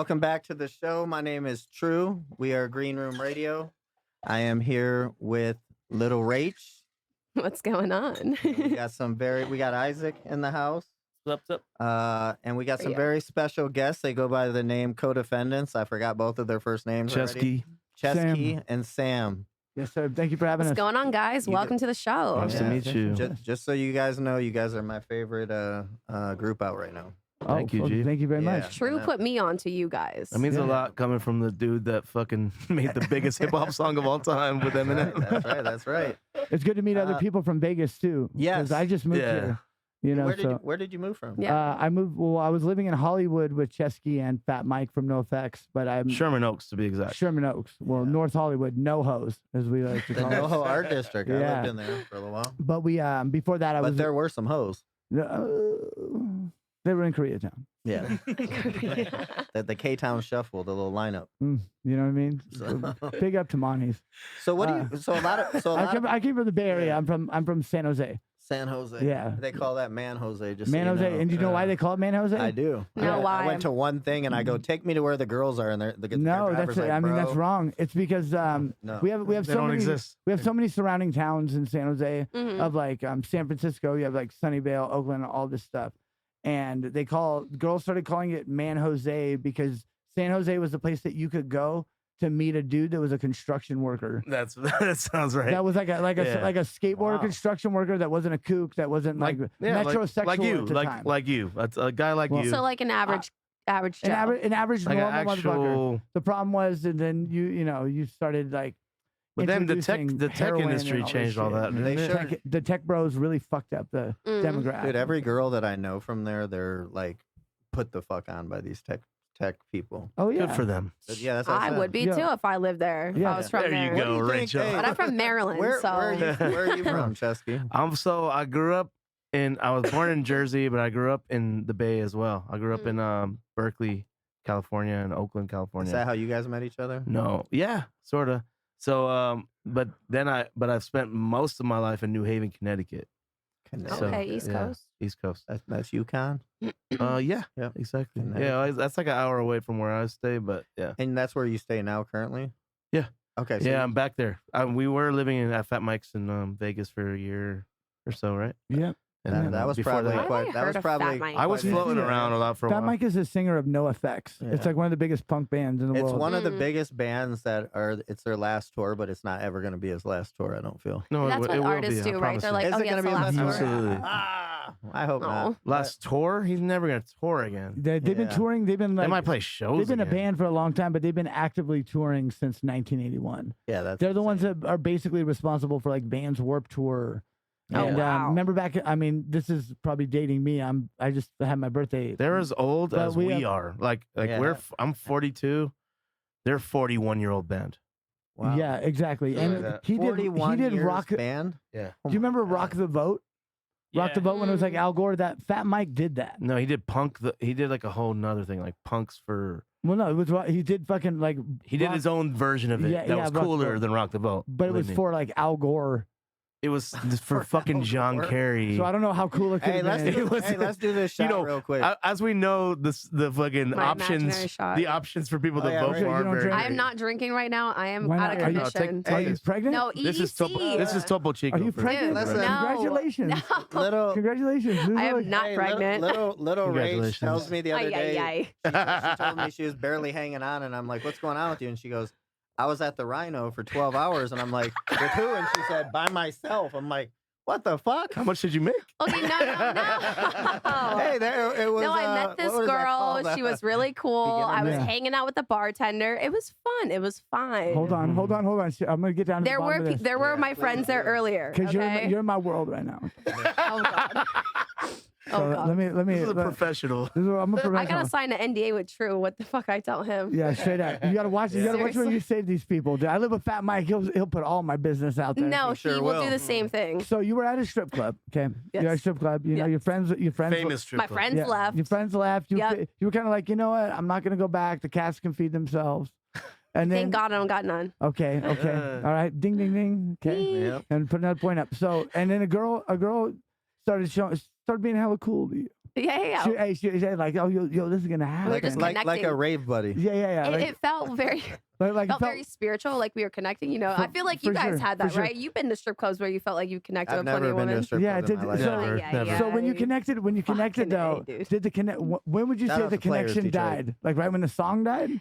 Welcome back to the show. My name is True. We are Green Room Radio. I am here with Lil Raych. What's going on? We got Isaac in the house. What's up? And we got some very special guests. They go by the name Codefendants. I forgot both of their first names. Chesky and Sam. Yes, sir. Thank you for having us. What's going on, guys? Welcome to the show. Nice to meet you. Just so you guys know, you guys are my favorite group out right now. Thank you, G. Thank you very much. True put me on to you guys. That means a lot coming from the dude that fucking made the biggest hip hop song of all time with Eminem. That's right. It's good to meet other people from Vegas too. Yes. Because I just moved here. You know, where did you move from? Yeah. I moved. Well, I was living in Hollywood with Chesky and Fat Mike from NoFX, but I'm Sherman Oaks to be exact. Sherman Oaks. Well, North Hollywood, NoHos, as we like to The call it. NoHo Art District. I lived in there for a little while. But we before that But there were some hoes. they were in Koreatown. Yeah. the K-Town Shuffle, the little lineup. You know what I mean? So, big up to Monty's. So what do you? So a lot of. I came from the Bay Area. I'm from San Jose. San Jose. Yeah. They call that Man Jose. Just Man so you Jose. know. And do you know why they call it Man Jose? I do. No, why? I went to one thing and I go, take me to where the girls are, and no, that's like, I mean, that's bro. wrong. It's because No. we have They so don't many exist. we have so many surrounding towns in San Jose Mhm. of like San Francisco. You have like Sunnyvale, Oakland, all this stuff, and girls started calling it Man Jose because San Jose was the place that you could go to meet a dude that was a construction worker. That sounds right. That was like a skateboarder construction worker that wasn't a kook, that wasn't like metrosexual like you, at the time. like you. That's a guy like you. So like an average Joe. An average like normal an actual. motherfucker. The problem was, and then you started like. But then the tech introducing industry heroin and changed all this that. shit. didn't it? The tech bros really fucked up the demographic. Dude, every girl that I know from there, they're like put the fuck on by these tech people. Oh yeah, Good for them. But yeah, that's what I said. would be too if I lived there. If Yeah. I was from There there. you go, What do you think? Rachel. Hey, But I'm from Maryland, Where so are you from, Chesky? I grew up I was born in Jersey, but I grew up in the Bay as well. I grew up in Berkeley, California, and Oakland, California. Is that how you guys met each other? No, yeah, sort of. So, but I've spent most of my life in New Haven, Connecticut. So, okay, East Coast. East Coast. That's UConn. Yeah, Yep. exactly. Connecticut. Yeah, that's like an hour away from where I stay, but yeah. And that's where you stay now currently? Yeah. Okay. So Yeah, I'm back there. We were living at Fat Mike's in Vegas for a year or so, right? Yeah. And that, then, that was before probably that, quite. That was probably. I was floating around a lot for a Fat while. Mike is a singer of NoFX. Yeah. It's like one of the biggest punk bands in the It's world. one of the biggest bands that are. It's their last tour, but it's not ever going to be his last tour. I don't feel. No, That's it what will artists be, I do, right? promise They're you. like, Is oh it yeah, gonna it's be the his last last tour. tour? Absolutely. I hope not. Last tour? He's never gonna tour again. They've been Yeah. touring. They've been They like might play shows. they've been a again. band for a long time, but they've been actively touring since 1981. Yeah, that's. They're the ones insane. that are basically responsible for like Vans Warped Tour. Oh, And wow. remember back? I mean, this is probably dating me. I just had my birthday. They're as old But as we we have- are. Like Yeah. I'm 42. They're 41-year-old band. Wow. Yeah, exactly. And that. he did 41 years Rock Do band. Yeah. Oh you remember my God. Rock the Vote? Rock the Vote when it was like Al Gore. That Fat Mike did that. No, he did punk. He did like a whole nother thing, like punks for. Well, no, it was he did fucking like He did rock- his own version of it. Yeah, that yeah, was Rock the cooler Vote. than Rock the Boat. but it was believe me. for like Al Gore. It was for fucking John Gore. Kerry. So I don't know how cool it could Hey, have let's been. do, was- hey, let's do this shot you know, real quick. As we know, the fucking My imaginary options, shot. the options for people Oh, to yeah, vote right. for You aren't don't very drink? I am great. not drinking right now. I am Why out not? of Are you- commission. Are you pregnant? No, This is EDC. This is Topo Chico. Are you for pregnant? listen. No. Congratulations. No. little. Congratulations. This is I am like- not pregnant. Little Raych Congratulations. tells me the other day. Ay, ay, She told me she was barely hanging on, and I'm like, "What's going on with you?" And she goes, "I was at the Rhino for 12 hours," and I'm like, "With who?" And she said, "By myself." I'm like, "What the fuck?" How much did you make? Okay, no. Hey, there it was. No, I met this what was that girl. called? She was really cool. Beginner I was Yeah. hanging out with the bartender. It was fun. It was fine. Hold on. I'm gonna get down to There the bottom were of this. there were Yeah, my please friends there do. earlier. Because Okay? you're in my world right now. Oh god. Oh So god. let me. This is a professional. I'm a professional. I gotta sign an NDA with True. What the fuck I tell him? Yeah, straight up. You gotta watch. You gotta watch what Seriously. you say to these people. Dude, I live with Fat Mike. He'll put all my business out there. No, He sure he will will. do the same thing. So you were at a strip club, okay? You're at a Yes. strip club. You know Yes. your friends. Famous strip My club. friends Yeah, left. Your friends left. You Yep. you were kind of like, you know what? I'm not gonna go back. The cats can feed themselves. And then Thank God I don't got none. okay, all right, ding ding ding. Okay, Yep. and put another point up. So and then a girl started being hella cool to you. Yeah. She said like, oh, yo, this is gonna happen. We're just like a connecting. rave buddy. Yeah. Like, It felt very, like, felt very spiritual, like we were connecting. You know, I feel like you for guys sure, had for that, sure. right? You've been to strip clubs where you felt like you connected I've with plenty never of been to women. a strip Yeah, club in my life. Never, never. So when you connected Fucking A, though, dude. did the connect? When would you Shout say out the to Players connection Detroit. died? Like right when the song died,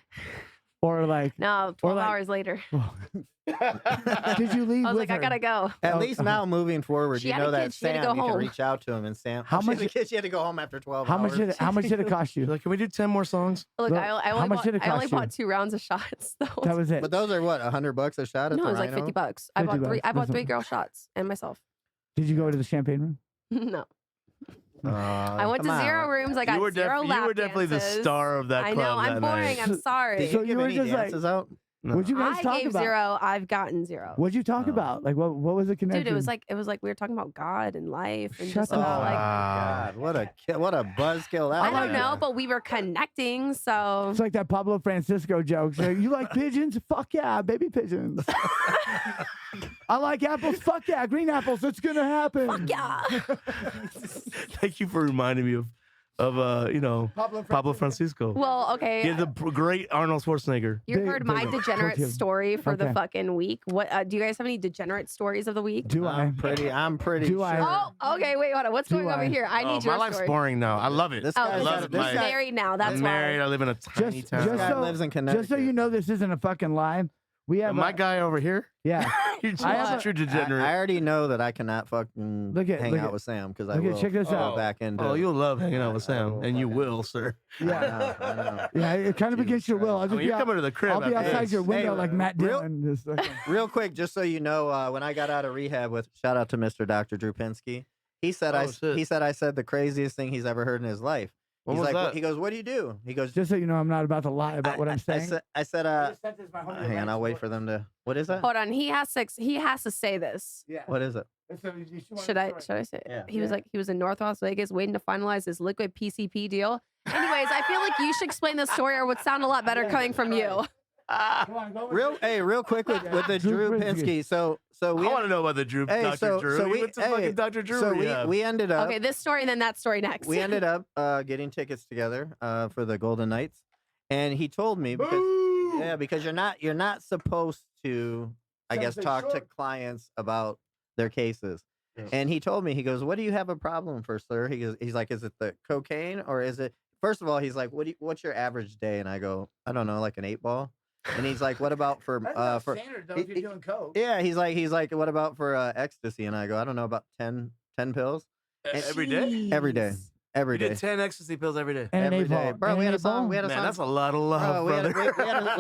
or like? No, 12 like- hours later. Did you leave? I was with like, I her? gotta go. At Oh, least now, moving forward, She you had know a that kid, she had to Sam, go you can home. reach out to him, and Sam. How She had much- a kid, she had to go home after 12 How hours. much did it cost She's you? like, can we do 10 more songs? Look, Look, I how only much bought, did it I only cost you? bought 2 rounds of shots. Though. That was it. But those are what, $100 a shot at No, the it was like Rhino? 50 bucks. I 50 bought three. bucks. I bought That's 3 a- girl shots and myself. Did you go to the champagne room? No, I went to come 0 on. rooms. I got you were, 0 lap you were definitely the dances. star of that I club know. I'm that boring. night. I'm sorry. Did So you you give were any just like- dances out? No. What'd you guys I talk gave about? 0. I've gotten 0. What'd you talk Oh. about? Like what was the connection? Dude, it was like we were talking about God and life and Shut just the about fuck like God, what a buzzkill that I was. don't know, but we were connecting. So It's like that Pablo Francisco joke. So, you like pigeons? Fuck yeah, baby pigeons. I like apples. Fuck yeah, green apples. It's gonna happen. fuck yeah. Thank you for reminding me of you know, Pablo Francisco. Well, okay. Yeah, the great Arnold Schwarzenegger. You Big- heard my big- degenerate okay. story for the Okay. fucking week. What do you guys have any degenerate stories of the week? Do I? I'm pretty Do sure. I? Oh, okay. Wait, hold on. What's Do going over I? here? I Oh, need my your life's story. boring now. I love it. This Oh, guy's because love got- it. this My- he's guy- married now. That's I'm married. why. I live in a tiny Just town. This guy so- lives in Connecticut. Just so you know, this isn't a fucking lie. We have My guy over here, yeah. you're just I have a true I degenerate. already know that I cannot fucking Look hang at- out with Sam because I look at- will check this go out. back into. Oh, you'll love hanging out with Sam, and you fucking- will, sir. Yeah. I know. Yeah, it's kind of Jesus against your will. I'll I just mean, be you're out, coming to the crib. I'll be after outside this. your window Hey, like Matt real- Dillon. Just like, Real quick, just so you know, when I got out of rehab with shout out to Mr. Dr. Drew Pinsky, he said Oh, shit. I said the craziest thing he's ever heard in his life. What He's was like, that? he goes, "What do you do?" He goes, just so you know, I'm not about to lie about what I'm saying. I said, hang on, I'll wait for them to. What is that? Hold on. He has to say this. Yeah. What is it? Should I say it? Yeah. He was like, he was in North Las Vegas waiting to finalize his liquid PCP deal. Anyways, I feel like you should explain the story or it would sound a lot better coming from you. Real quick with the Drew Drew Pinsky. Pinsky. So I we want to know about the Drew, Hey, Dr. so- Drew. so He we- went to hey, fucking Dr. Drew. so rehab. we ended up Okay, this story and then that story next. we ended up getting tickets together for the Golden Knights, and he told me because you're not supposed to I guess Sounds talk like to short. clients about their cases. Yeah. And he told me, he goes, "What do you have a problem for, sir?" He's like, "Is it the cocaine or is it?" First of all, he's like, "What's your average day?" And I go, "I don't know, like an 8-ball." And he's like, "What about for for?" standard though if you're doing Yeah, he's like, "What about for ecstasy?" And I go, "I don't know, about 10 pills Every day? every day, every You day." did 10 ecstasy pills every day. And an Every day. 8-ball. Bro, And we an had a song. 8-ball. We had a Man, song. that's a lot of love, Bro, brother.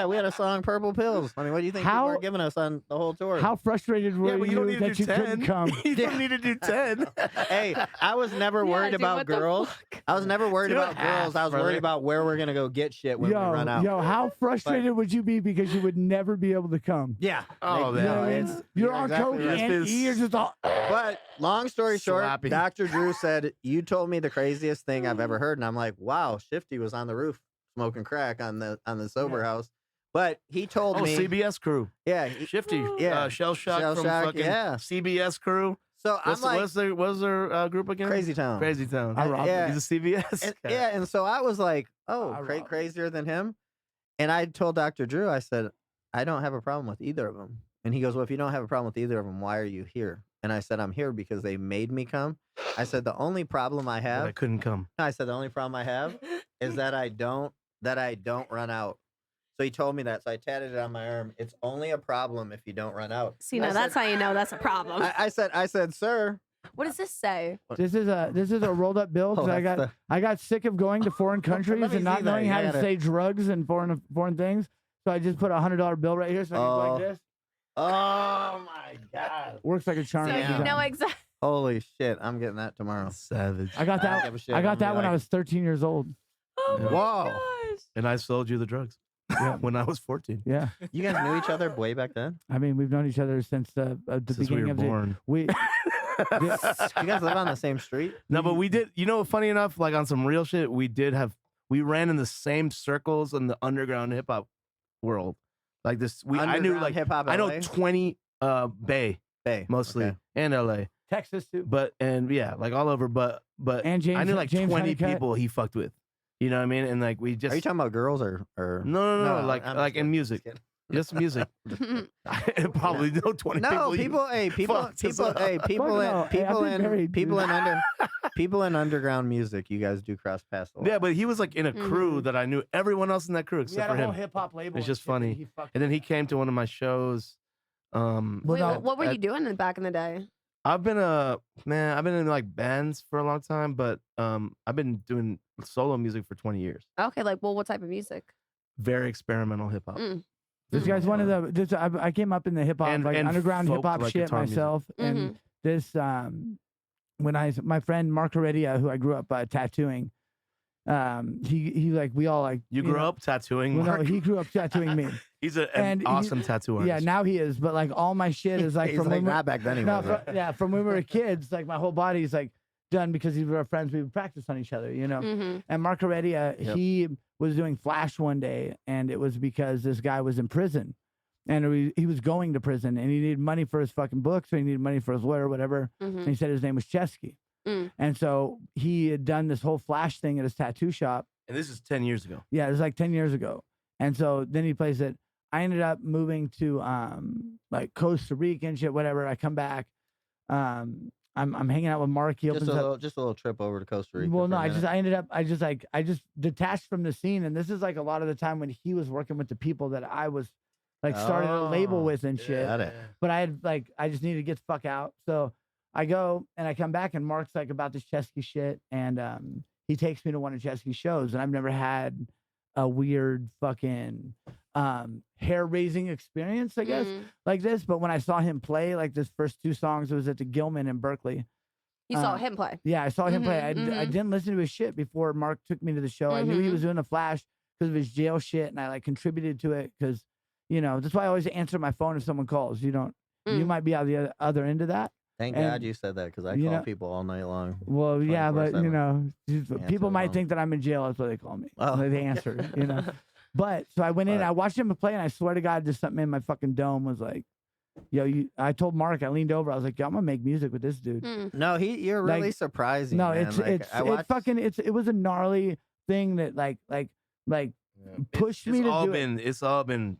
we had a song, Purple Pills. I mean, what do you think people How- are giving us on the whole tour? How frustrated were Yeah, but you don't need to that do you 10. couldn't come? You don't need to do 10. Hey, I was never Yeah, worried dude, about what the girls. fuck? I was never worried Do about half, girls. I was brother. worried about where we're gonna go get shit when we run out. Yo, how frustrated would you be because you would never be able to come? Yeah. Oh, Like, man. You know what I mean? it's- You're on exactly coke right. and you're just all. But long story short, Slappy. Dr. Drew said, "You told me the craziest thing I've ever heard," and I'm like, "Wow, Shifty was on the roof smoking crack on the sober house." But he told Oh, me, CBS crew. yeah, Shifty. Yeah. Shell Shock Shell from Shock, fucking yeah. CBS crew. So I'm like, What's their group again? Crazy Town. Crazy Town. I robbed yeah. He's a CBS. And, guy. yeah, and so I was like, "Oh, I robbed. crazier than him." And I told Dr. Drew, I said, "I don't have a problem with either of them." And he goes, "Well, if you don't have a problem with either of them, why are you here?" And I said, "I'm here because they made me come." I said, "The only problem I But have," I couldn't come. I said, "The only problem I have is that I don't run out." So he told me that. So I tatted it on my arm. It's only a problem if you don't run out. See, I now that's said- how you know that's a problem. I said, "Sir." What does this say? This is a rolled up bill because Oh, I that's got I got sick of going to foreign countries Let me and not see that. knowing I how to gotta- say drugs and foreign things. So I just put a $100 bill right here so I can go Oh. like this. Oh my God. Works like a charm. So Yeah. every you know time. exactly. Holy shit. I'm getting that tomorrow. Savage. I got I don't that. give a shit. I got I'm that gonna when be I like, was 13 years old. Oh my Whoa. gosh. And I sold you the drugs Yeah. when I was 14. Yeah, You guys knew each other way back then? I mean we've known each other since the Since we beginning were of born. we. You guys live on the same street? No, but we did. You know, funny enough, like on some real shit, we ran in the same circles in the underground hip hop world. Like this, I knew Underground like hip hop. I know LA? 20 Bay Hey, mostly okay. and LA. Texas too. But and yeah, like all over. But And I knew like James 20 Honeycutt. people he fucked with. You know what I mean? And like we just Are you talking about girls or no, like I'm like just in kidding, music, just just music. Probably no 20 kidding. No, people. people, people in underground music. You guys do cross paths a lot. Yeah, but he was like in a crew Mhm. that I knew everyone else in that crew He except had for a whole him. hip hop label. It's and just shit that funny. he fucking- And then he came to one of my shows. Well, Wait, no, what were you doing back in the day? I've been in like bands for a long time, but I've been doing solo music for 20 years. Okay, like, well, what type of music? Very experimental hip hop. Mm. This guy's one of the. I came up in the hip hop, And- like and underground folk, hip hop like shit guitar music. myself. And this, when my friend Mark Heredia, who I grew up tattooing, he like we all like. You grew up tattooing, Well, Mark? no, he grew up tattooing me. He's an and awesome tattoo artist. Yeah, now he is. But like all my shit is like He's from like, when we- not back then. He no, wasn't. from when we were kids. Like my whole body's like done because we were friends. We would practice on each other, you know. Mm-hmm. And Mark Heredia, Yep. he was doing Flash one day, and it was because this guy was in prison, and he was going to prison, and he needed money for his fucking books, or he needed money for his lawyer, or whatever. And Mm-hmm. he said his name was Chesky, and so he had done this whole Flash thing at his tattoo shop. And this is 10 years ago. Yeah, it was like 10 years ago, and so then he plays it. I ended up moving to like Costa Rica and shit, whatever. I come back. I'm hanging out with Mark. He opens up. Just a little trip over to Costa Rica. Well, for no, a minute. I just detached from the scene, and this is like a lot of the time when he was working with the people that I was like started a label Oh, with and shit. got it. But I just needed to get the fuck out, so I go and I come back, and Mark's like about this Chesky shit, and he takes me to one of Chesky's shows, and I've never had a weird fucking hair raising experience, I guess, like this. But when I saw him play, like this first two songs, it was at the Gilman in Berkeley. You saw him play. Yeah, I saw him play. I Mhm. didn't listen to his shit before Mark took me to the show. I knew he was doing a Flash because of his jail shit, and I like contributed to it because, you know, that's why I always answer my phone if someone calls. You might be out the other end of that. Thank and, God you said that because I you call know- people all night long. Well, yeah, but you 24/7. know, people Answer might the think that I'm in jail. That's what they call me. Oh. They answer, you know. But so I went in, But- I watched him play, and I swear to God, just something in my fucking dome was like, yo, I told Mark, I leaned over, I was like, yo, I'm gonna make music with this dude. No, you're really Like, surprising. No, man. it was a gnarly thing that like pushed me to do it It's all been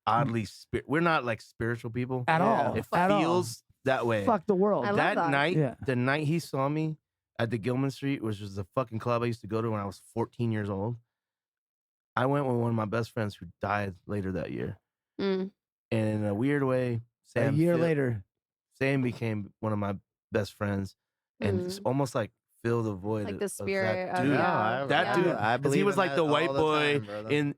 oddly we're not like spiritual people at Yeah. all. It at all. feels that way. Fuck the world. I love that that. night, Yeah. the night he saw me at the Gilman Street, which was the fucking club I used to go to when I was 14 years old. I went with one of my best friends who died later that year. Mm. And in a weird way, A year later. Sam became one of my best friends and it's almost like fill the void. Like the of spirit that of- dude. yeah. That dude, I 'cause believe he was in like that the all white boy time, brother. in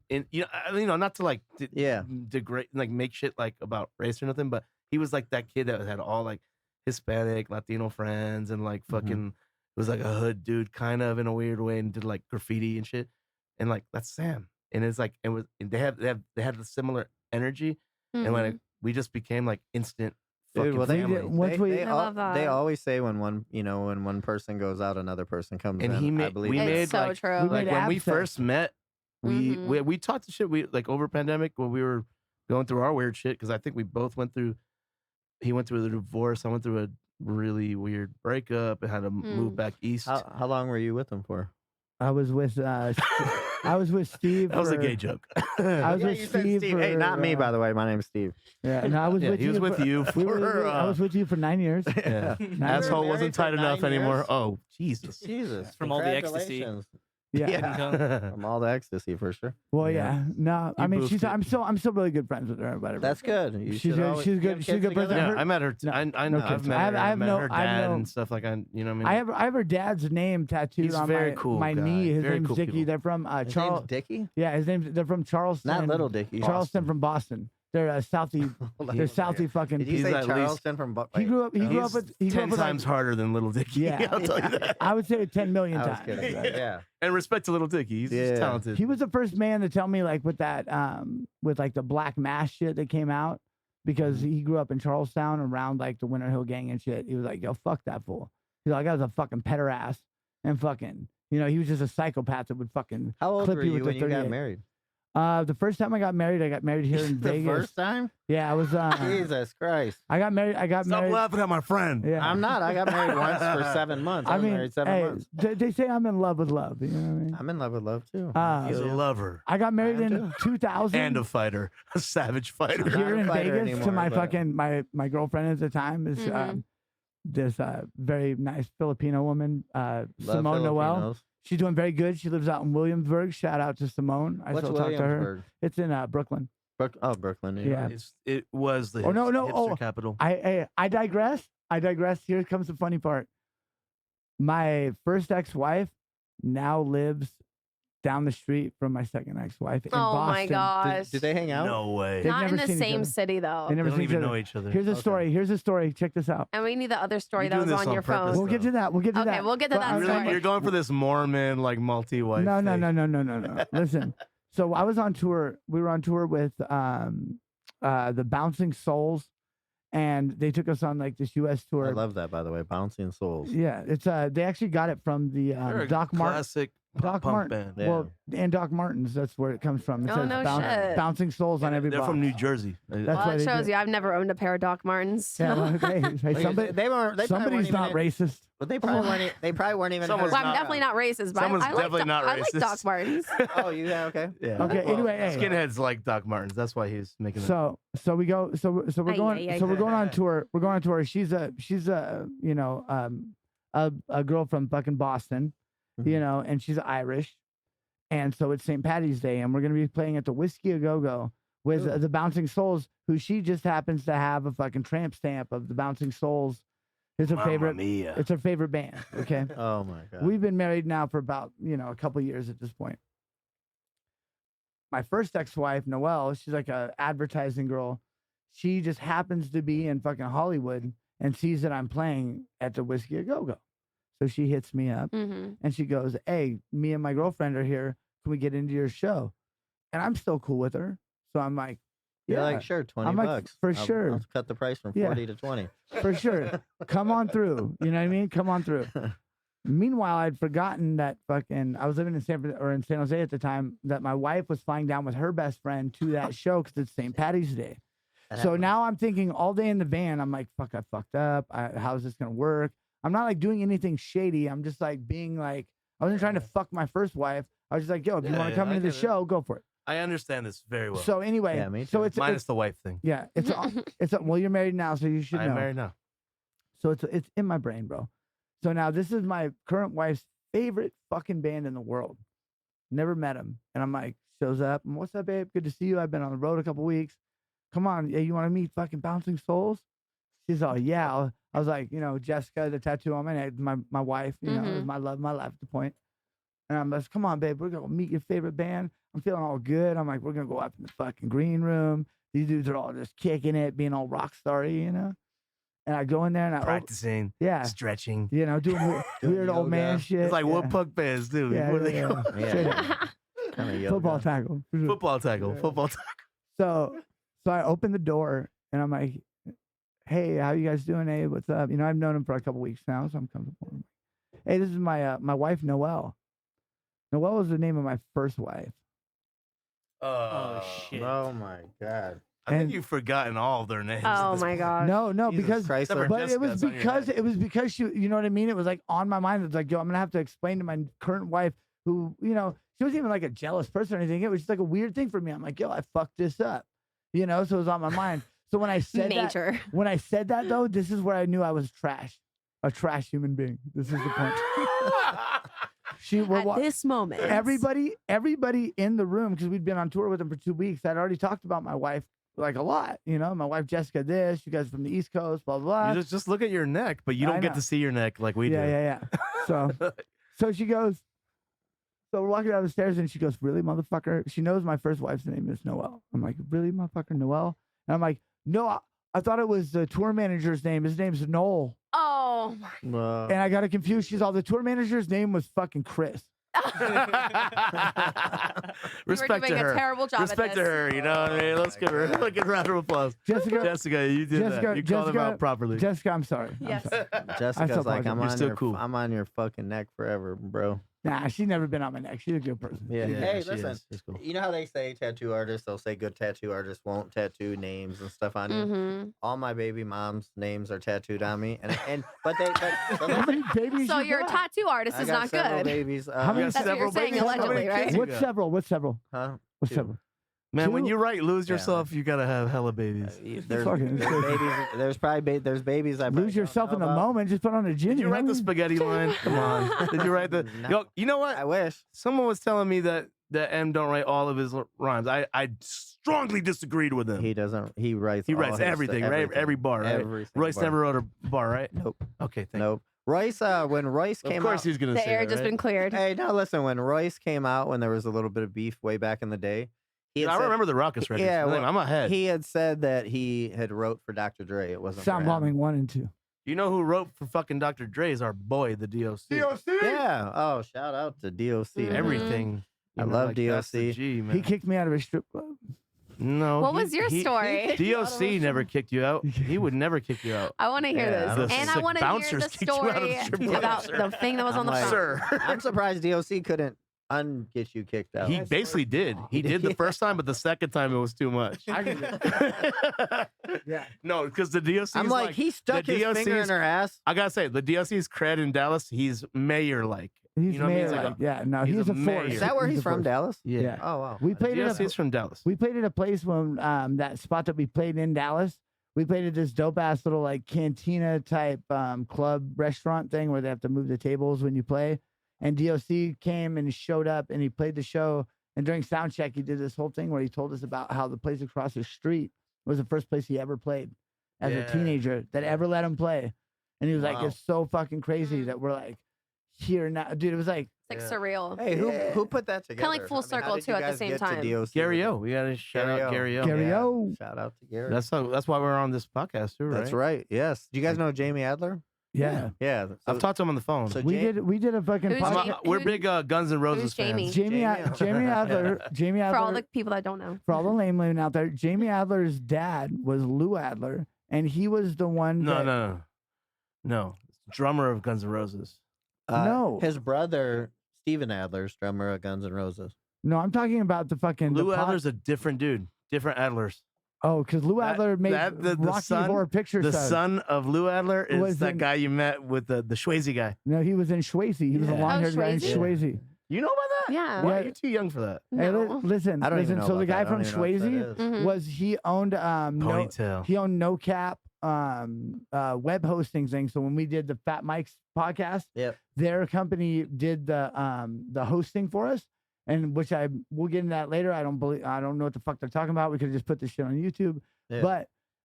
not to like Yeah. degrade, like make shit like about race or nothing, but he was like that kid that had all like Hispanic, Latino friends and like fucking was like a hood dude kind of in a weird way and did like graffiti and shit. And like that's Sam. And it's like they had a similar energy and like we just became like instant fucking Dude, well, they, family. Once we- they, I love al- they that. always say when one person goes out, another person comes And in. he I made- believe we in that. made, It's so like- true. we Like made when we abscess. first met, we Mhm. we talked to shit. We like over pandemic when we were going through our weird shit because I think we both went through. He went through a divorce. I went through a really weird breakup and had to move back east. How long were you with him for? I was with Steve. That was a for- gay joke. I was Yeah, with you said Steve. Hey, for, not me, by the way. My name's Steve. Yeah, no, I was Yeah, with he you. was with you we for. were- I was with you for 9 years. Yeah. Nine Asshole married wasn't for tight enough 9 anymore. years? Oh Jesus! Jesus. From all the ecstasy. Congratulations. Yeah. From all the ecstasy, for sure. Well, Yeah. yeah. No, I You mean, boosted. I'm still really good friends with her. Whatever. That's good. You She's should good- always- she's you good- have she's kids good person. together? Yeah, I met her. No, I no know. I've kids. met I have- her. I have met no- her I have dad no- and stuff like you know what I I mean. have her dad's name tattooed He's on very my, cool my guy. knee. His Very name's cool Dickie. people. They're from His name's Charles. Dickie? Yeah, they're from Charleston. Not Little Dickie. Charleston from Boston. They're Southie. They're Southie fucking. Did you He's say at least- Charleston from? He grew up. He grew up He's with. He grew 10 up with times harder than Little Dicky. Yeah. I'll tell you that. I would say 10 million I was times. kidding. Yeah. And respect to Little Dicky. He's Yeah. talented. He was the first man to tell me like with that with like the Black Mass shit that came out because he grew up in Charlestown around like the Winter Hill Gang and shit. He was like, yo, fuck that fool. He's like, I was a fucking pederast and fucking, you know, he was just a psychopath that would fucking How old clip were you you with when the you got 38. married? The first time I got married here in The Vegas. first time? Yeah, I was. Jesus Christ. I got married. Stop laughing at my friend. Yeah. I'm not. I got married once for 7 months. I was married 7 months. They say I'm in love with love. You know what I mean? I'm in love with love too. He's a lover I got married I am in 2000. and a fighter, a savage fighter. Not here a in fighter Vegas to anymore, my but- fucking my girlfriend at the time is this very nice Filipino woman, Love Simone Noel. Filipinos. She's doing very good. She lives out in Williamsburg. Shout out to Simone. I What's still talk to her. Williamsburg? It's in Brooklyn. Brooklyn. Yeah. It was the Oh, no, hipster capital. I digress. Here comes the funny part. My first ex-wife now lives down the street from my second ex-wife in Oh Boston. my gosh. Did they hang out? No way. They've Not in never the seen each same other. city though. They They never don't seen each even other. know each other. Here's a Okay. story. Here's a story. Check this out. And we need the other story You're that was doing on this on your purpose, phone. We'll get to that. We'll get to Okay, that. we'll get to But that I'm- story. You're going for this Mormon like multi-wife. No. thing. Listen. So I was on tour. We were on tour with the Bouncing Souls, and they took us on like this U.S. tour. I love that, by the way. Bouncing Souls. Yeah, it's they actually got it from the They're a Doc Martin. classic Doc punk Martin. band. Yeah. Well, and Doc Martens. That's where it comes from. It Oh, says no shit. Bouncing Souls on every They're box. from New Jersey. That's Well, why it they shows do. you. I've never owned a pair of Doc Martens. Yeah, well, hey, somebody, They weren't. They probably somebody's weren't not even, racist. But they probably weren't. They probably weren't even. Someone's Well, I'm not- definitely not racist, but Someone's I like definitely not I like racist. Doc Martens. Oh, yeah. Okay. Yeah. Okay, anyway, hey. Skinheads like Doc Martens. That's why he's making. So we go. So we're Ay, going. ay, ay. So we're going on tour. We're going on tour. She's a you know a girl from fucking Boston, you Mhm. know, and she's Irish, and so it's St. Patty's Day, and we're gonna be playing at the Whiskey A Go Go with Ooh. the Bouncing Souls, who she just happens to have a fucking tramp stamp of the Bouncing Souls. It's her Mamma favorite. mia. It's her favorite band. Okay. Oh my god. We've been married now for about, a couple years at this point. My first ex-wife, Noelle, she's like a advertising girl. She just happens to be in fucking Hollywood and sees that I'm playing at the Whiskey A Go Go. So she hits me up Mm-hmm. and she goes, "Hey, me and my girlfriend are here. Can we get into your show?" And I'm still cool with her. So I'm like, You're yeah, like, sure, 20 I'm like, bucks. for I'll- sure. I'll cut the price from Yeah. 40 to 20. for sure. Come on through. You know what I mean? Come on through. Meanwhile, I'd forgotten that fucking I was living in San Jose at the time, that my wife was flying down with her best friend to that show because it's St. Patty's Day. So now I'm thinking all day in the van, I'm like, fuck, I fucked up. How's this gonna work? I'm not like doing anything shady. I'm just like being like, I wasn't trying to fuck my first wife. I was just like, yo, if you Yeah, want to yeah, come I into the get it. show, go for it. I understand this very well. So anyway, Yeah, me so too. it's Minus the wife thing. yeah, well, you're married now, so you should I'm know. married now. So it's in my brain, bro. So now this is my current wife's favorite fucking band in the world. Never met him. And I'm like, shows up. What's up, babe? Good to see you. I've been on the road a couple weeks. Come on. Yeah, you want to meet fucking Bouncing Souls? She's all, yeah. I was like, Jessica, the tattoo on my neck, my wife, is my love, my life at the point. And I'm like, come on, babe. We're going to meet your favorite band. I'm feeling all good. I'm like, we're going to go up in the fucking green room. These dudes are all just kicking it, being all rock starry, And I go in there and I, Practicing, yeah, stretching. doing Doing weird old man yoga. shit. It's like yeah. what punk bands do. Yeah, What do yeah, they call yeah. Yeah. Straight up. Kinda Football yoga. tackle. for sure. Football tackle. Yeah. Football tackle. So I open the door and I'm like, "Hey, how you guys doing? Hey, what's up?" I've known him for a couple weeks now, so I'm comfortable. Hey, this is my my wife Noelle. Noelle was the name of my first wife. Oh shit. Oh my god. I think And- you've forgotten all of their names. at Oh this my point. god. No, Jesus because Christ, Except for but it was Jessica's on your because head. she, you know what I mean? It was like on my mind. It's like, yo, I'm gonna have to explain to my current wife, who, she wasn't even like a jealous person or anything. It was just like a weird thing for me. I'm like, yo, I fucked this up, so it was on my mind. So when I said Major. when I said that though, this is where I knew I was trash, a trash human being. This is the point. At this moment. Everybody in the room, because we'd been on tour with them for 2 weeks. I'd already talked about my wife like a lot. My wife Jessica. This, you guys from the East Coast, blah blah. You just look at your neck, but you I don't get know. to see your neck like we do. Yeah. So she goes. So we're walking down the stairs, and she goes, "Really, motherfucker?" She knows my first wife's name is Noelle. I'm like, "Really, motherfucker, Noelle?" And I'm like, "No, I thought it was the tour manager's name. His name's Noel." Oh my. And I got it confused. She's all, the tour manager's name was fucking Chris. Respect doing to her. a terrible job at Respect to this. her. You know what I mean? Let's give her a good round of applause. Jessica, Jessica, you did that. You called him out properly. Jessica, I'm sorry. Yes. I'm sorry. Jessica's like, apologize. I'm You're on still your, cool. I'm on your fucking neck forever, bro. Nah, she's never been on my neck. She's a good person. Yeah. Yeah, Hey, she listen. is. She's cool. You know how they say tattoo artists? They'll say good tattoo artists won't tattoo names and stuff on you. Mm-hmm. All my baby mom's names are tattooed on me, but so How listen, many babies So you your got? tattoo artist I is got not several good. babies. How many- That's what you're saying, babies? How many allegedly, kids right? you What's got? several? What's several? Huh? What's Two. several? Man, when Two? you write "lose Yeah, yourself," you gotta have hella babies. There's Fucking babies. There's probably there's babies. I probably Lose don't yourself know in the about. moment. Just put on a gin. Did you write the spaghetti line? Come on. Did you write the? No. Yo, you know what? I wish. Someone was telling me that M don't write all of his rhymes. I strongly disagreed with him. He doesn't. He writes. He all writes his- everything, right? Every bar, right? Every single Royce bar. never wrote a bar, right? Nope. Okay, thank Nope. Royce. When Royce you. came Of course out. he's gonna The say air that, just right? been cleared. Hey, now listen. When Royce came out, when there was a little bit of beef way back in the day, he had I said- remember the Ruckus records. Yeah, Believe me, well, I'm ahead. He had said that he had wrote for Dr. Dre. It wasn't for Sound him. bombing 1 and 2. You know who wrote for fucking Dr. Dre is our boy, the DOC. Yeah. Oh, shout out to DOC. Mhm. Everything. I You know, love like, that's the DOC. G, man. He kicked me out of a strip club. No. What was your story? DOC never kicked you out. He would never kick you out. I want to hear Yeah, I this, don't and think I want to hear bouncers the kicked you out of story the strip club, about sir. the thing that was on the I'm phone. like- Sir. I'm surprised DOC couldn't get you kicked out. He basically did. He did the first time, but the second time it was too much. Yeah. No, because the DOC. I'm like, he stuck the his finger in DOC's her ass. I gotta say, the DOC's cred in Dallas, he's mayor like. He's You know what I mean? mayor. He's like yeah, no, he's he's a a force. mayor. Is that where he's a from, force. Dallas? Yeah. Oh wow. We played The at DOC's from Dallas. we played at a place when that spot that we played in Dallas. We played at this dope ass little like cantina type club restaurant thing where they have to move the tables when you play. And DOC came and showed up and he played the show. And during sound check, he did this whole thing where he told us about how the place across the street was the first place he ever played as a Yeah. teenager that ever let him play. And he was like, Wow. it's so fucking crazy that we're like here now. Dude, it was like, It's like Yeah. surreal. Hey, who put that together? like full how circle, did too, you at the guys same get to time. DOC? Gary O. We gotta shout out Gary O. Gary Yeah. O. Shout out to Gary. That's why we're on this podcast too, right? That's right. Yes. Do you guys know Jamie Adler? yeah. Yeah. I've talked to him on the phone. So We Ja- did a fucking Who's podcast. Jamie? We're Who- big Guns N' Roses who's fans. Jamie? Jamie Adler. Jamie Adler. For all the people that don't know. for all the lame out there, Jamie Adler's dad was Lou Adler, and he was the one. No. Drummer of Guns N' Roses. No. His brother Steven Adler's drummer of Guns N' Roses. No, I'm talking about the fucking. Lou Adler's a different dude. Different Adlers. Oh, because Lou That- Adler made that- the Rocky son- Horror Picture The Show. son of Lou Adler is Was that in- guy you met with the Swayze guy. No, he was in Swayze. He was a Yeah. long-haired guy in Swayze? Swayze. You know about that? Yeah. Why? Yeah. You're too young for that. Hey, No. listen, I don't even listen. know So the about guy that. I from don't even know Swayze what that is. Mhm. was he owned Ponytail. he owned No Cap web hosting thing. So when we did the Fat Mike's podcast, Yep. their company did the hosting for us, and which we'll get into that later. I don't know what the fuck they're talking about. We could have just put this shit on YouTube. Yeah.